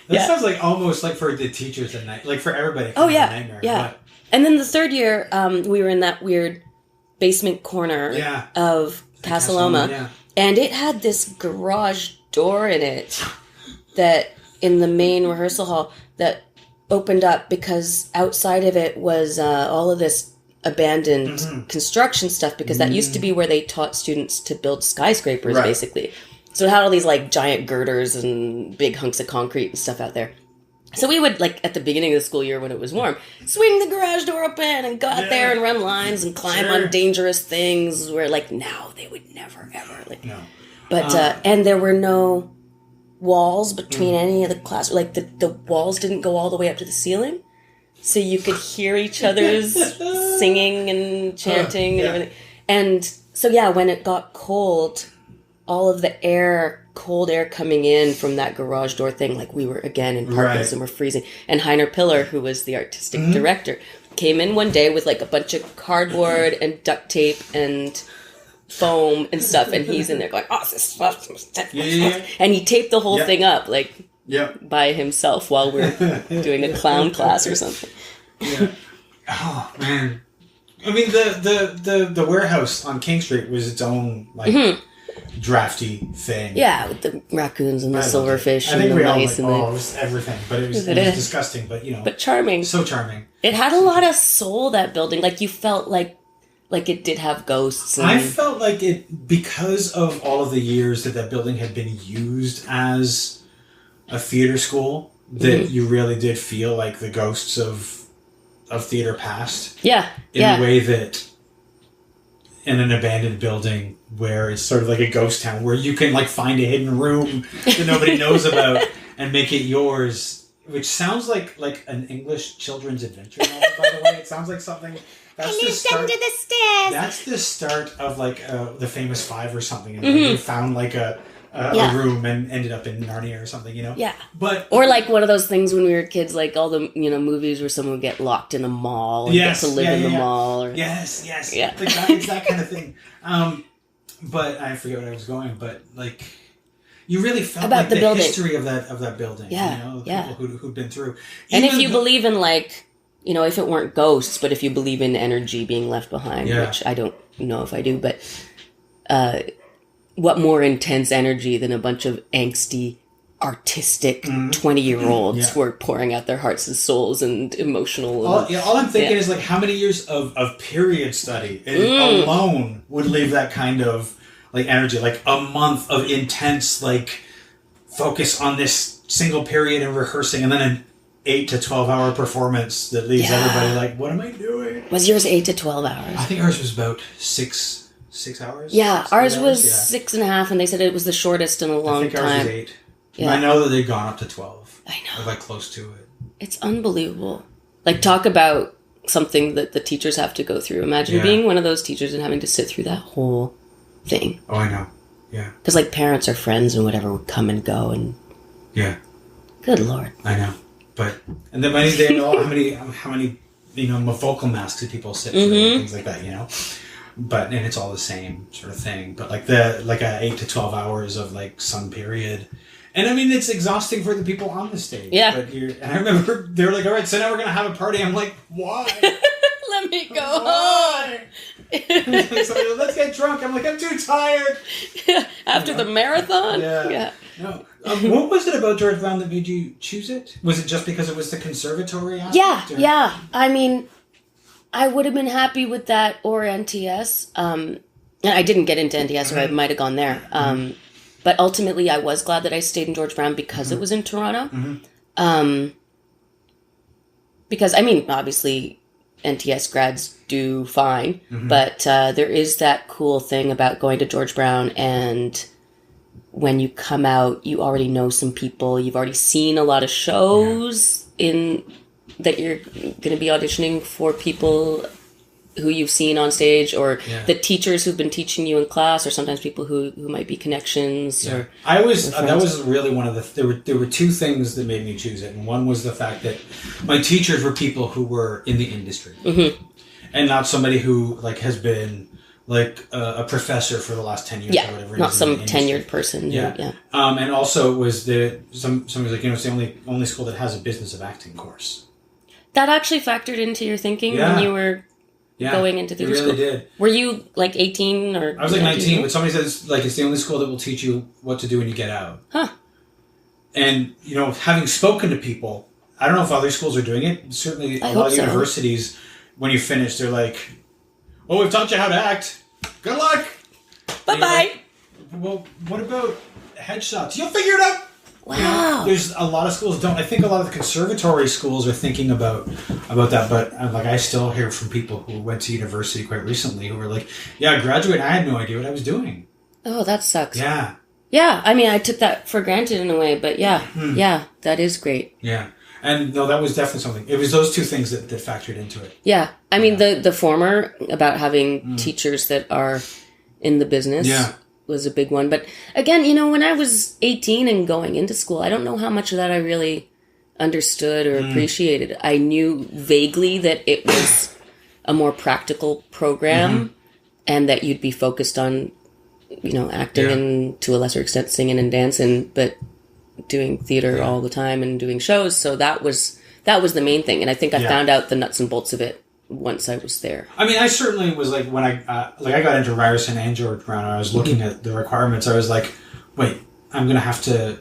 That sounds like almost like for the teachers at night, like for everybody. Oh yeah, a nightmare. yeah. And then the third year, we were in that weird basement corner of Casaloma, and it had this garage door in it that in the main rehearsal hall that opened up because outside of it was all of this abandoned construction stuff, because that used to be where they taught students to build skyscrapers, basically. So it had all these like giant girders and big hunks of concrete and stuff out there. So we would, like, at the beginning of the school year when it was warm, swing the garage door open and go out there and run lines and climb on dangerous things where, like, now they would never, ever. Like, No. But, and there were no walls between any of the class. Like, the walls didn't go all the way up to the ceiling. So you could hear each other's singing and chanting and everything. And so, yeah, when it got cold, all of the cold air coming in from that garage door thing, like we were again in Parkins and we're freezing. And Heiner Piller, who was the artistic director, came in one day with like a bunch of cardboard and duct tape and foam and stuff, and he's in there going, "Oh, this is and he taped the whole thing up like by himself while we're doing a clown class or something. Yeah. Oh man. I mean, the warehouse on King Street was its own like drafty thing. Yeah, with the raccoons and the silverfish and the mice and it was everything, but it was disgusting. But but charming, so charming. It had a lot of soul, that building. Like you felt like it did have ghosts. And... I felt like it because of all of the years that building had been used as a theater school. That you really did feel like the ghosts of theater past. Yeah. In a way that in an abandoned building where it's sort of like a ghost town where you can like find a hidden room that nobody knows about and make it yours, which sounds like an English children's adventure novel, by the way. It sounds like something that's the start, under the stairs. That's the start of like the Famous Five or something, and you found like a room and ended up in Narnia or something, you know? Yeah. Or like one of those things when we were kids, like all the, movies where someone would get locked in a mall and get to live in the mall. Or... Yes. Yeah. It's that kind of thing. But I forget where I was going, but like you really felt about like the history of that building. Yeah. The people who'd been through. And if you believe in like, if it weren't ghosts, but if you believe in energy being left behind, which I don't know if I do, but what more intense energy than a bunch of angsty, artistic 20-year-olds who are pouring out their hearts and souls and emotional. All I'm thinking is like how many years of period study alone would leave that kind of like energy, like a month of intense like focus on this single period and rehearsing, and then an 8 to 12 hour performance that leaves everybody like, what am I doing? Was yours 8 to 12 hours? I think ours was about 6 hours. Yeah, ours was 6.5, and they said it was the shortest in a long time. I think ours was 8. Yeah. I know that they've gone up to 12. I know. Or like close to it. It's unbelievable. Like, talk about something that the teachers have to go through. Imagine being one of those teachers and having to sit through that whole thing. Oh, I know. Yeah. Because, like, parents or friends and whatever would come and go, and... Yeah. Good Lord. I know. But... And then they know how many vocal masks that people sit through and things like that, But and it's all the same sort of thing. But like a 8 to 12 hours of like sun period, and I mean it's exhausting for the people on the stage. Yeah. But and I remember they were like, "All right, so now we're gonna have a party." I'm like, "Why? Let me go home." So let's get drunk. I'm like, I'm too tired. After the marathon. Yeah. No. What was it about George Brown that made you choose it? Was it just because it was the conservatory aspect? Yeah. I mean. I would have been happy with that or NTS. And I didn't get into NTS, or I might have gone there. But ultimately, I was glad that I stayed in George Brown because it was in Toronto. Because, I mean, obviously, NTS grads do fine. But there is that cool thing about going to George Brown, and when you come out, you already know some people. You've already seen a lot of shows that you're going to be auditioning for people who you've seen on stage, or the teachers who've been teaching you in class, or sometimes people who might be connections. Or that was really one of the there were two things that made me choose it, and one was the fact that my teachers were people who were in the industry, and not somebody who like has been like a professor for the last 10 years or whatever. Not some tenured person. And also it was somebody's like, it's the only school that has a business of acting course. That actually factored into your thinking when you were going into theater school? It really did. Were you like 18 or... I was like 19, but somebody says like it's the only school that will teach you what to do when you get out. Huh. And, having spoken to people, I don't know if other schools are doing it. Certainly a lot of universities, when you finish, they're like, "Oh, we've taught you how to act. Good luck. Bye-bye." Like, well, what about headshots? You'll figure it out Wow. You know, there's a lot of schools don't. I think a lot of the conservatory schools are thinking about that, but like I still hear from people who went to university quite recently who were like, "Yeah, I graduated. I had no idea what I was doing." Oh, that sucks. Yeah. Yeah, I mean, I took that for granted in a way, but yeah, that is great. Yeah. And no, that was definitely something. It was those two things that factored into it. Yeah. I mean, the former about having teachers that are in the business was a big one. But again, you know, when I was 18 and going into school, I don't know how much of that I really understood or appreciated. I knew vaguely that it was a more practical program and that you'd be focused on, you know, acting and to a lesser extent singing and dancing, but doing theater all the time and doing shows. So that was the main thing. And I think I found out the nuts and bolts of it once I was there. I mean, I certainly was like, when I got into Ryerson and George Brown, I was looking at the requirements. I was like, wait, I'm going to have to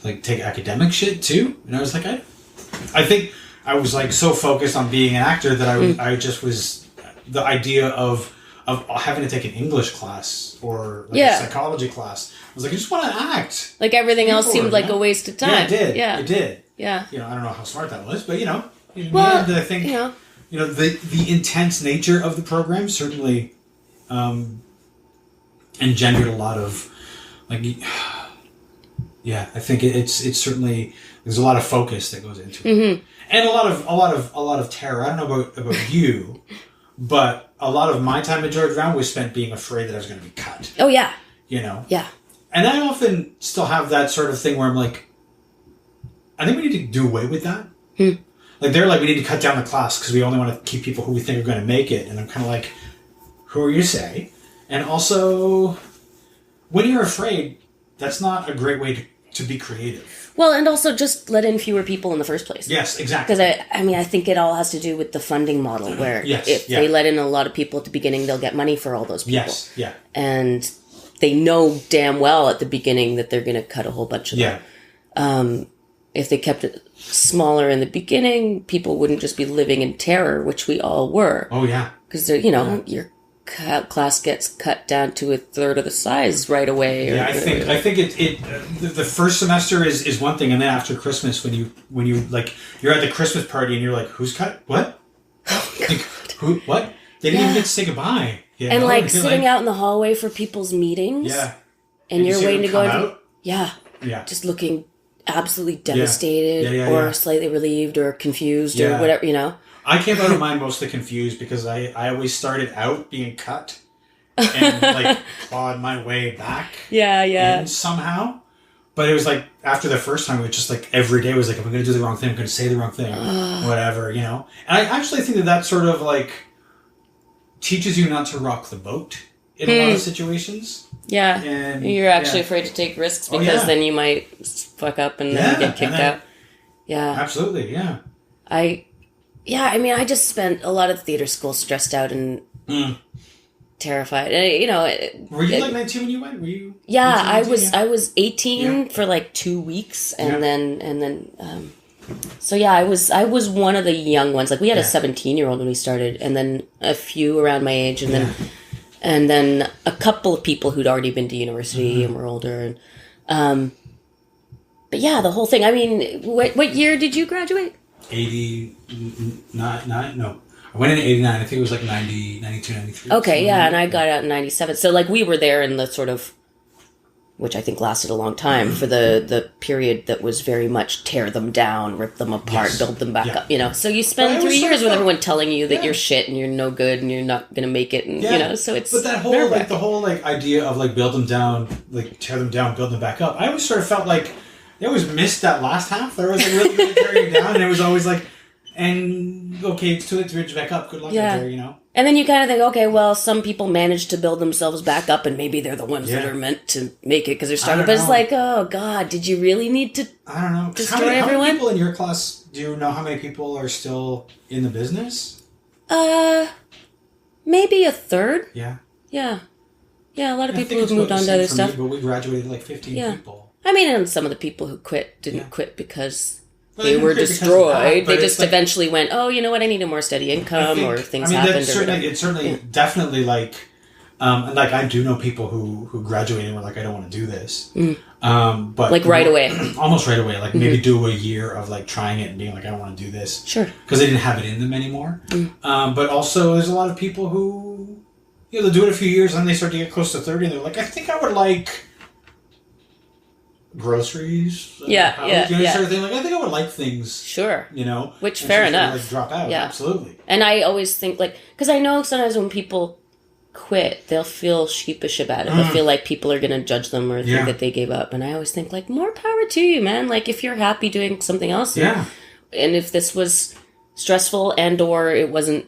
like take academic shit too. And I was like, I think I was like so focused on being an actor that I just was, the idea of having to take an English class or like a psychology class. I was like, I just want to act. Like everything else seemed like a waste of time. Yeah, it did. Yeah. It did. Yeah. You know, I don't know how smart that was, but you know, in Well, the end, I think, you know, the intense nature of the program certainly engendered a lot of like, yeah, I think it's certainly, there's a lot of focus that goes into it. And a lot of terror. I don't know about you, but a lot of my time at George Brown was spent being afraid that I was going to be cut. Oh, yeah. You know? Yeah. And I often still have that sort of thing where I'm like, I think we need to do away with that. Like, they're like, we need to cut down the class because we only want to keep people who we think are going to make it. And I'm kind of like, who are you to say? And also, when you're afraid, that's not a great way to be creative. Well, and also just let in fewer people in the first place. Yes, exactly. Because I mean, I think it all has to do with the funding model where if they let in a lot of people at the beginning, they'll get money for all those people. Yes, yeah. And they know damn well at the beginning that they're going to cut a whole bunch of them. If they kept it smaller in the beginning, people wouldn't just be living in terror, which we all were. Oh, yeah. Because, you know, your class gets cut down to a third of the size right away. Yeah, I think the first semester is one thing, and then after Christmas, when you like, you're at the Christmas party and you're like, who's cut? What? Oh, God. Like, who? What? They didn't even get to say goodbye. You And know? like sitting out in the hallway for people's meetings. Yeah. And you're waiting to go out? Yeah. Just looking absolutely devastated Yeah. slightly relieved or confused or whatever, you know. I came out of mine mostly confused because I always started out being cut and like clawed my way back in somehow. But it was like after the first time, it was just like every day was like, I'm going to do the wrong thing, I'm going to say the wrong thing, whatever, you know. And I actually think that sort of like teaches you not to rock the boat in a lot of situations. Yeah. And you're actually afraid to take risks because then you might fuck up and then get kicked out. Yeah. Absolutely, yeah. I mean, I just spent a lot of theater school stressed out and terrified. And, you know, were you like 19 when you went? Were you? Yeah, 19, I was 18 for like 2 weeks, and then so yeah, I was one of the young ones. Like we had a 17-year-old when we started, and then a few around my age, and then a couple of people who'd already been to university and were older. And, but yeah, the whole thing. I mean, what year did you graduate? 89, no. I went in 89. I think it was like 90, 92, 93. Okay, yeah, and I got out in 97. So, like, we were there in the sort of, which I think lasted a long time, for the period that was very much tear them down, rip them apart, build them back up, you know. So you spend 3 years with everyone telling you that you're shit and you're no good and you're not going to make it, and, you know, so it's... But that whole, like, the whole, like, idea of, like, build them down, like, tear them down, build them back up, I always sort of felt like they always missed that last half. They were like really good at tearing you down, and it was always like, and okay, it's too late to bridge back up. Good luck out there, you know. And then you kind of think, okay, well, some people manage to build themselves back up, and maybe they're the ones that are meant to make it because they're starting. But it's like, oh God, did you really need to? I don't know. Destroy everyone. How many people in your class? Do you know how many people are still in the business? Maybe a third. Yeah. Yeah. A lot of people have moved on to other stuff. But we graduated like 15 people. I mean, and some of the people who quit didn't quit because they were destroyed. They just eventually went, oh, you know what, I need a more steady income, or things happened. It's certainly definitely like And like I do know people who graduated and were like, I don't want to do this. But like right away, almost right away, like maybe do a year of like trying it and being like, I don't want to do this. Sure. Because they didn't have it in them anymore. But also there's a lot of people who, you know, they'll do it a few years and then they start to get close to 30 and they're like, I think I would like groceries. Yeah. Sort of thing. Like, I think I would like things. Sure. You know? Which, fair enough. Like, drop out. Yeah. Absolutely. And I always think, like, because I know sometimes when people quit, they'll feel sheepish about it. They'll feel like people are going to judge them or think that they gave up. And I always think, like, more power to you, man. Like, if you're happy doing something else. Yeah. And if this was stressful and or it wasn't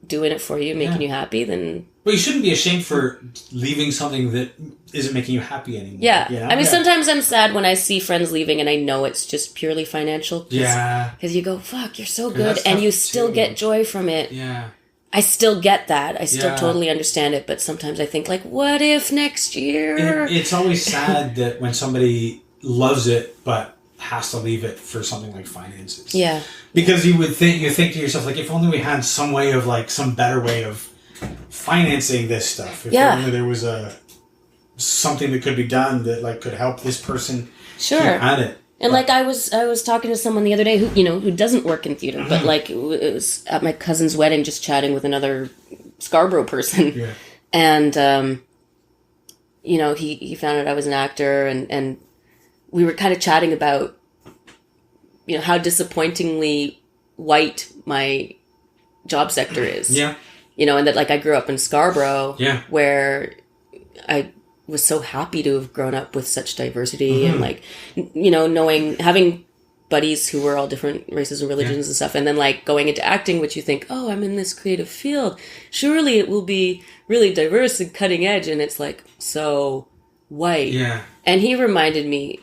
doing it for you, making you happy, then... But you shouldn't be ashamed for leaving something that isn't making you happy anymore. Yeah. You know? I mean, sometimes I'm sad when I see friends leaving and I know it's just purely financial. Yeah. Because you go, fuck, you're so good. And you still get joy from it. Yeah. I still get that. I still totally understand it. But sometimes I think, like, what if next year? It's always sad that when somebody loves it but has to leave it for something like finances. Yeah. Because you think to yourself, like, if only we had some way of, like, some better way of financing this stuff. If only there was something that could be done that, like, could help this person keep at it. And like I was talking to someone the other day who doesn't work in theater, but like it was at my cousin's wedding, just chatting with another Scarborough person, and he found out I was an actor, and we were kind of chatting about how disappointingly white my job sector is, and that like I grew up in Scarborough, where I was so happy to have grown up with such diversity and like, having buddies who were all different races and religions and stuff. And then like going into acting, which you think, oh, I'm in this creative field. Surely it will be really diverse and cutting edge. And it's like, so white. Yeah. And he reminded me,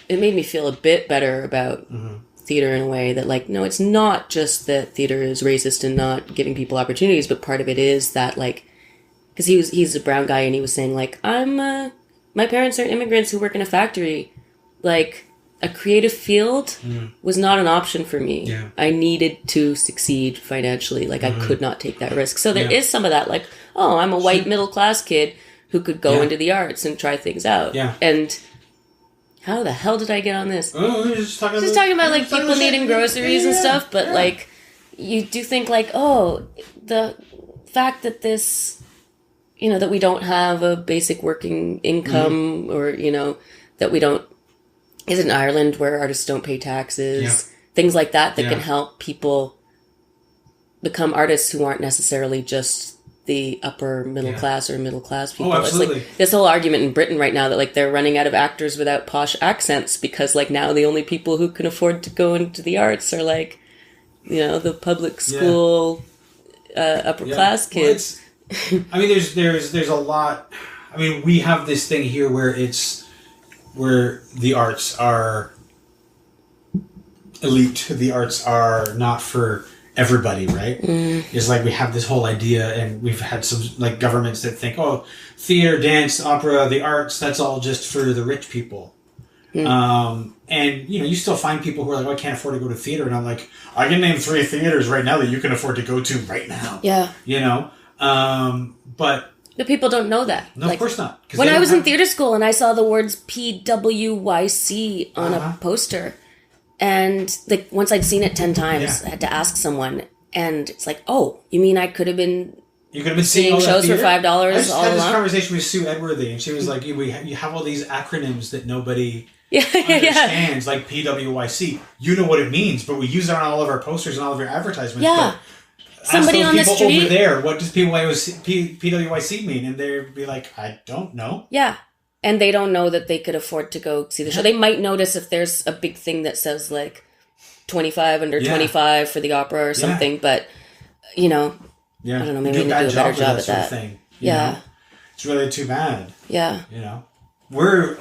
it made me feel a bit better about theater in a way that like, no, it's not just that theater is racist and not giving people opportunities, but part of it is that like, because he's a brown guy and he was saying like, my parents are immigrants who work in a factory. Like a creative field was not an option for me. Yeah. I needed to succeed financially. Like I could not take that risk. So there is some of that like, oh, I'm a white middle class kid who could go into the arts and try things out. Yeah. And how the hell did I get on this? Oh, we were just talking about like people needing groceries and stuff. But like you do think like, oh, the fact that this... that we don't have a basic working income or, that we don't, is in Ireland where artists don't pay taxes, things like that can help people become artists who aren't necessarily just the upper middle class or middle class people. Oh, absolutely. It's like this whole argument in Britain right now that like they're running out of actors without posh accents because like now the only people who can afford to go into the arts are like, the public school upper class kids. Well, I mean, there's a lot. I mean, we have this thing here where the arts are elite. The arts are not for everybody, right? It's like we have this whole idea, and we've had some like governments that think, oh, theater, dance, opera, the arts, that's all just for the rich people. And you still find people who are like, oh, I can't afford to go to theater, and I'm like, I can name 3 theaters right now that you can afford to go to right now. Yeah. But people don't know that. No, of course not. When I was in theater school and I saw the words PWYC on a poster, and like once I'd seen it 10 times, I had to ask someone, and it's like, oh, you mean I could have been seeing shows for $5 all along? I just had this conversation with Sue Edworthy, and she was like, you have all these acronyms that nobody understands, like PWYC. You know what it means, but we use it on all of our posters and all of our advertisements. Yeah. But somebody on the street over there, what does PWYC mean? And they'd be like, I don't know. Yeah. And they don't know that they could afford to go see the show. They might notice if there's a big thing that says like 25 under 25 for the opera or something, but I don't know, maybe we need to do a better job at that. You know? It's really too bad. Yeah. We're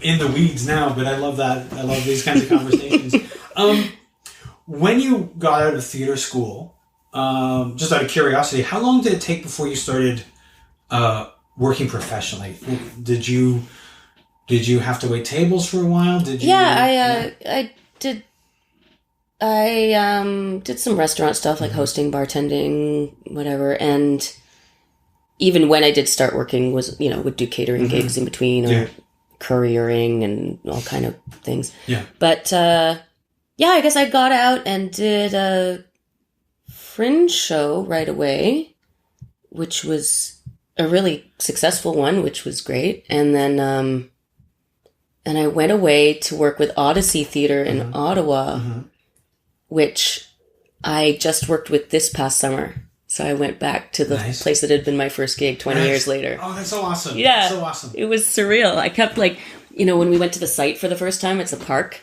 in the weeds now, but I love that. I love these kinds of conversations. When you got out of theater school, just out of curiosity, how long did it take before you started working professionally? Did you have to wait tables for a while? I did. I did some restaurant stuff like hosting, bartending, whatever, and even when I did start working, was, would do catering gigs in between, or couriering and all kind of things. Yeah. But, I guess I got out and did a fringe show right away, which was a really successful one, which was great. And then, and I went away to work with Odyssey Theatre in Ottawa, which I just worked with this past summer. So I went back to the place that had been my first gig 20 years later. Oh, that's so awesome. Yeah. That's so awesome. It was surreal. I kept when we went to the site for the first time, it's a park.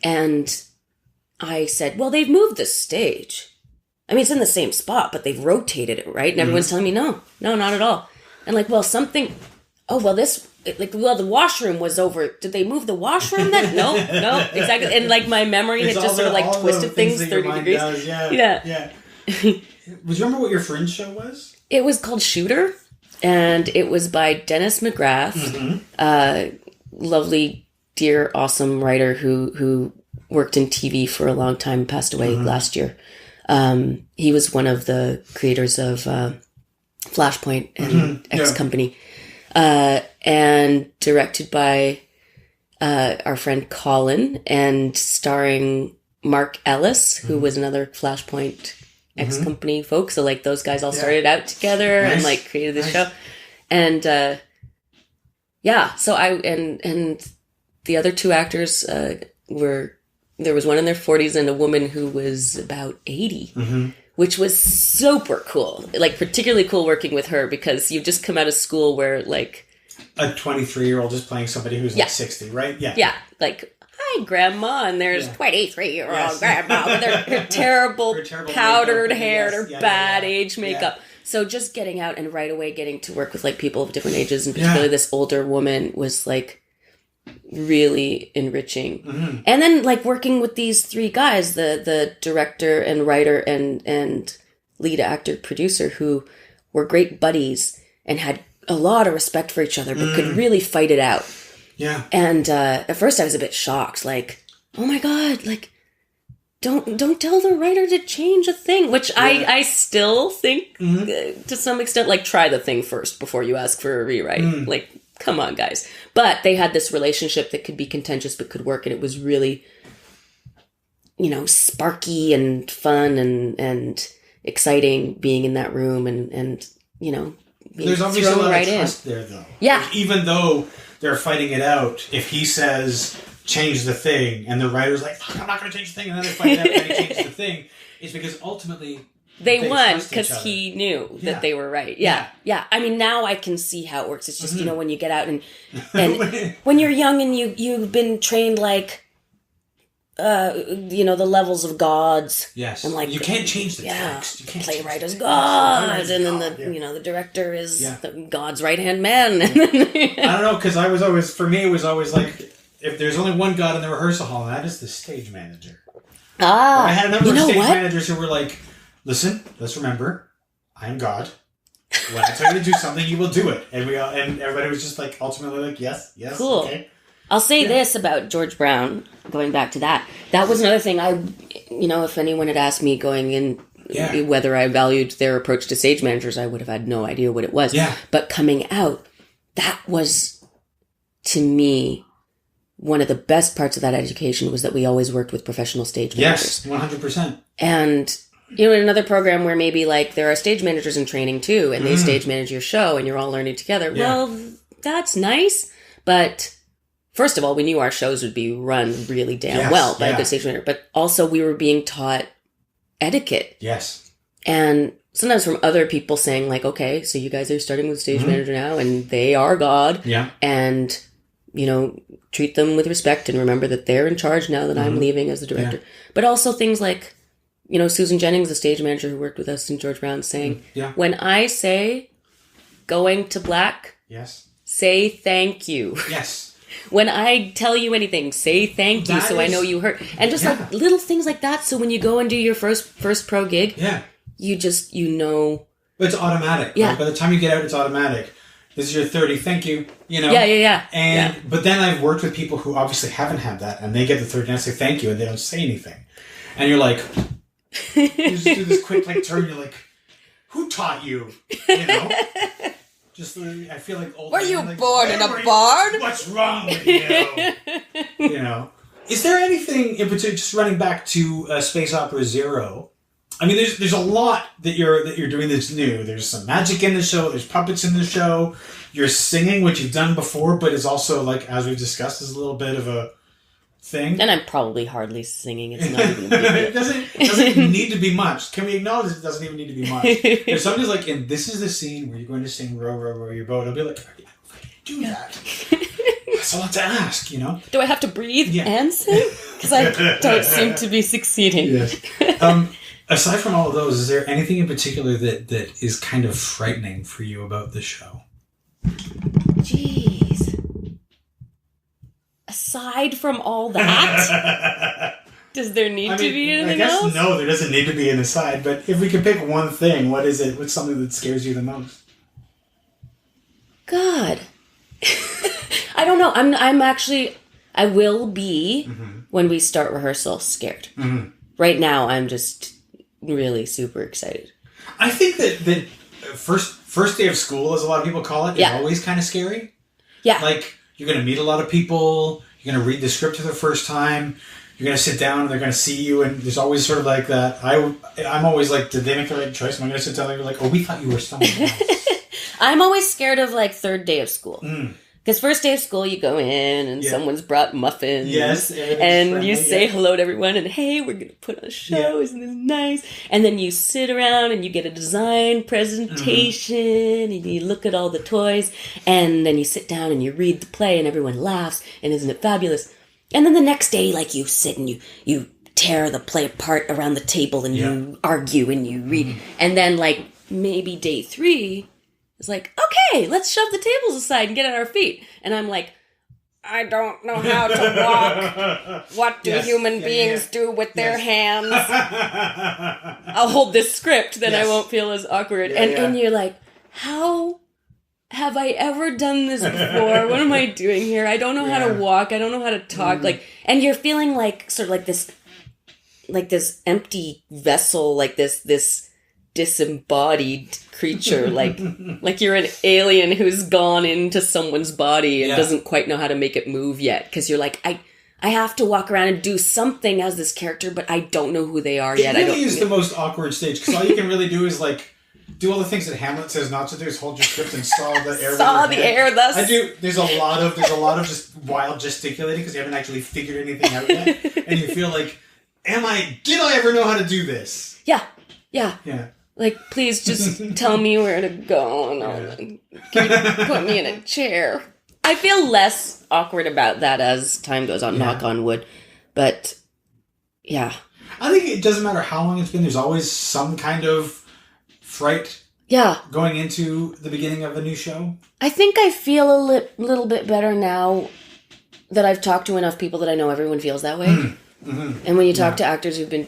And I said, well, they've moved the stage. I mean, it's in the same spot, but they've rotated it, right? And everyone's telling me, no, not at all. And the washroom was over. Did they move the washroom then? No, exactly. And my memory had just sort of twisted things 30 degrees. Does. Yeah. Would you remember what your fringe show was? It was called Shooter, and it was by Dennis McGrath, lovely, dear, awesome writer who worked in TV for a long time, passed away last year. He was one of the creators of Flashpoint and X Company, and directed by our friend Colin, and starring Mark Ellis, who was another Flashpoint X Company folk. So those guys all started out together and created this show. And so I and the other two actors there was one in their 40s and a woman who was about 80, which was super cool. Particularly cool working with her, because you just come out of school where a 23-year-old is playing somebody who's 60, right? Yeah. Yeah. Hi, Grandma, and there's 23-year-old Grandma with her terrible powdered hair and her bad age makeup. So just getting out and right away getting to work with people of different ages, and particularly this older woman, was really enriching. And then working with these three guys, the director and writer and lead actor producer, who were great buddies and had a lot of respect for each other, but could really fight it out. Yeah. And at first I was a bit shocked, oh my God, don't tell the writer to change a thing, which I still think to some extent, try the thing first before you ask for a rewrite. Come on, guys. But they had this relationship that could be contentious but could work, and it was really, sparky and fun and exciting being in that room and there's obviously a lot of trust there, though. Yeah. Even though they're fighting it out, if he says, change the thing, and the writer's fuck, I'm not going to change the thing, and then they fight it out and he changes the thing, it's because ultimately they won because he knew that they were right. Yeah. I mean, now I can see how it works. It's just, when you get out and when you're young and you've been trained the levels of gods. Yes. And you can't change the text. You can't playwright is God, and then the director is the God's right-hand man. I don't know, because for me, it was always if there's only one God in the rehearsal hall, and that is the stage manager. I had a number of stage managers who were listen, let's remember, I am God. When I tell you to do something, you will do it. And and everybody was just ultimately yes, cool. Okay. I'll say this about George Brown, going back to that. That was another thing if anyone had asked me going in whether I valued their approach to stage managers, I would have had no idea what it was. Yeah. But coming out, that was, to me, one of the best parts of that education was that we always worked with professional stage managers. Yes, 100%. And in another program where maybe there are stage managers in training too, and they stage manage your show and you're all learning together. Yeah. Well, that's nice. But first of all, we knew our shows would be run really damn well by a good stage manager. But also we were being taught etiquette. Yes. And sometimes from other people saying okay, so you guys are starting with stage manager now and they are God. Yeah. And, treat them with respect and remember that they're in charge now that I'm leaving as the director. Yeah. But also things Susan Jennings, the stage manager who worked with us in George Brown, saying, when I say going to black, say thank you. Yes. When I tell you anything, say thank you so I know you heard. And just little things like that. So when you go and do your first pro gig, you just, But it's automatic. Yeah. Right? By the time you get out, it's automatic. This is your 30, thank you. Yeah. But then I've worked with people who obviously haven't had that, and they get the 30 and I say thank you, and they don't say anything. And you're you just do this quick turn, you're who taught you? You know? Just, I feel like old. Were you like, born in a barn? What's wrong with you? You know? Is there anything in particular, just running back to Space Opera Zero? I mean, there's a lot that you're doing that's new. There's some magic in the show. There's puppets in the show. You're singing, which you've done before, but is also, like, as we've discussed, is a little bit of a thing. And I'm probably hardly singing. It's not even a big deal. It doesn't need to be much. Can we acknowledge it doesn't even need to be much? If somebody's like, and this is the scene where you're going to sing Row, Row, Row Your Boat, I'll be like, I don't do that. That's a lot to ask, you know? Do I have to breathe and sing? Because I don't seem to be succeeding. Yes. Aside from all of those, is there anything in particular that is kind of frightening for you about the show? Jeez. Aside from all that, does there need to be anything else? I guess no, there doesn't need to be an aside, but if we could pick one thing, what is it? What's something that scares you the most? God. I don't know. I'm actually, I will be, when we start rehearsal, scared. Mm-hmm. Right now, I'm just really super excited. I think that first day of school, as a lot of people call it, is always kind of scary. Yeah. Like, you're going to meet a lot of people, you're going to read the script for the first time, you're going to sit down and they're going to see you, and there's always sort of like that. I'm always like, did they make the right choice? Am I going to sit down and they're like, oh, we thought you were someone else. I'm always scared of, like, third day of school. Because first day of school, you go in and someone's brought muffins. Yes. And friendly, you say hello to everyone and, hey, we're going to put on a show. Isn't this nice? And then you sit around and you get a design presentation and you look at all the toys. And then you sit down and you read the play and everyone laughs. And isn't it fabulous? And then the next day, like, you sit and you tear the play apart around the table and you argue and you read. And then, like, maybe day 3... it's like, okay, let's shove the tables aside and get on our feet. And I'm like, I don't know how to walk. What do human beings do with their hands? I'll hold this script, then I won't feel as awkward. And you're like, how have I ever done this before? What am I doing here? I don't know how to walk. I don't know how to talk. Like, and you're feeling like sort of like this empty vessel, like this disembodied creature, like you're an alien who's gone into someone's body and doesn't quite know how to make it move yet, because you're like, I have to walk around and do something as this character, but I don't know who they are yet. It really is the most awkward stage, because all you can really do is, like, do all the things that Hamlet says not to do, is hold your script and saw the air. Saw the air, thus. I do. There's a lot of just wild gesticulating because you haven't actually figured anything out yet, and you feel like, did I ever know how to do this? Yeah. Like, please just tell me where to go and can you put me in a chair? I feel less awkward about that as time goes on, knock on wood. But, yeah. I think it doesn't matter how long it's been, there's always some kind of fright going into the beginning of a new show. I think I feel a little bit better now that I've talked to enough people that I know everyone feels that way. Mm-hmm. And when you talk to actors who've been...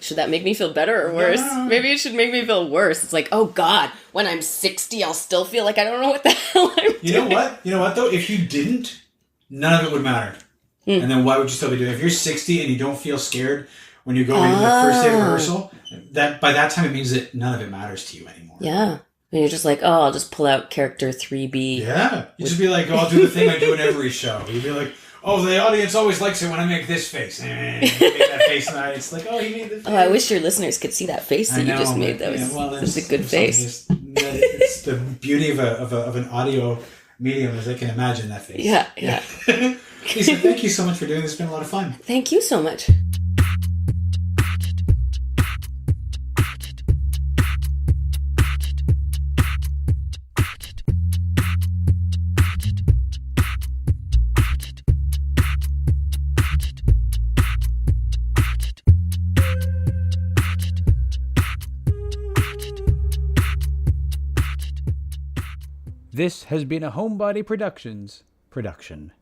should that make me feel better or worse? No. Maybe it should make me feel worse. It's like, oh God, when I'm 60, I'll still feel like I don't know what the hell I'm doing. You know what though? If you didn't, none of it would matter. And then why would you still be doing it? If you're 60 and you don't feel scared when you go into the first day of rehearsal, that by that time it means that none of it matters to you anymore. Yeah. And you're just like, oh, I'll just pull out character 3B. Yeah. You just be like, oh, I'll do the thing I do in every show. You'd be like, oh, the audience always likes it when I make this face. Make that face, and it's like, oh, you made the face. Oh, I wish your listeners could see that face that you just made. That was a good face. It's the beauty of an audio medium, as I can imagine that face. Yeah. Lisa, thank you so much for doing this. It's been a lot of fun. Thank you so much. This has been a Homebody Productions production.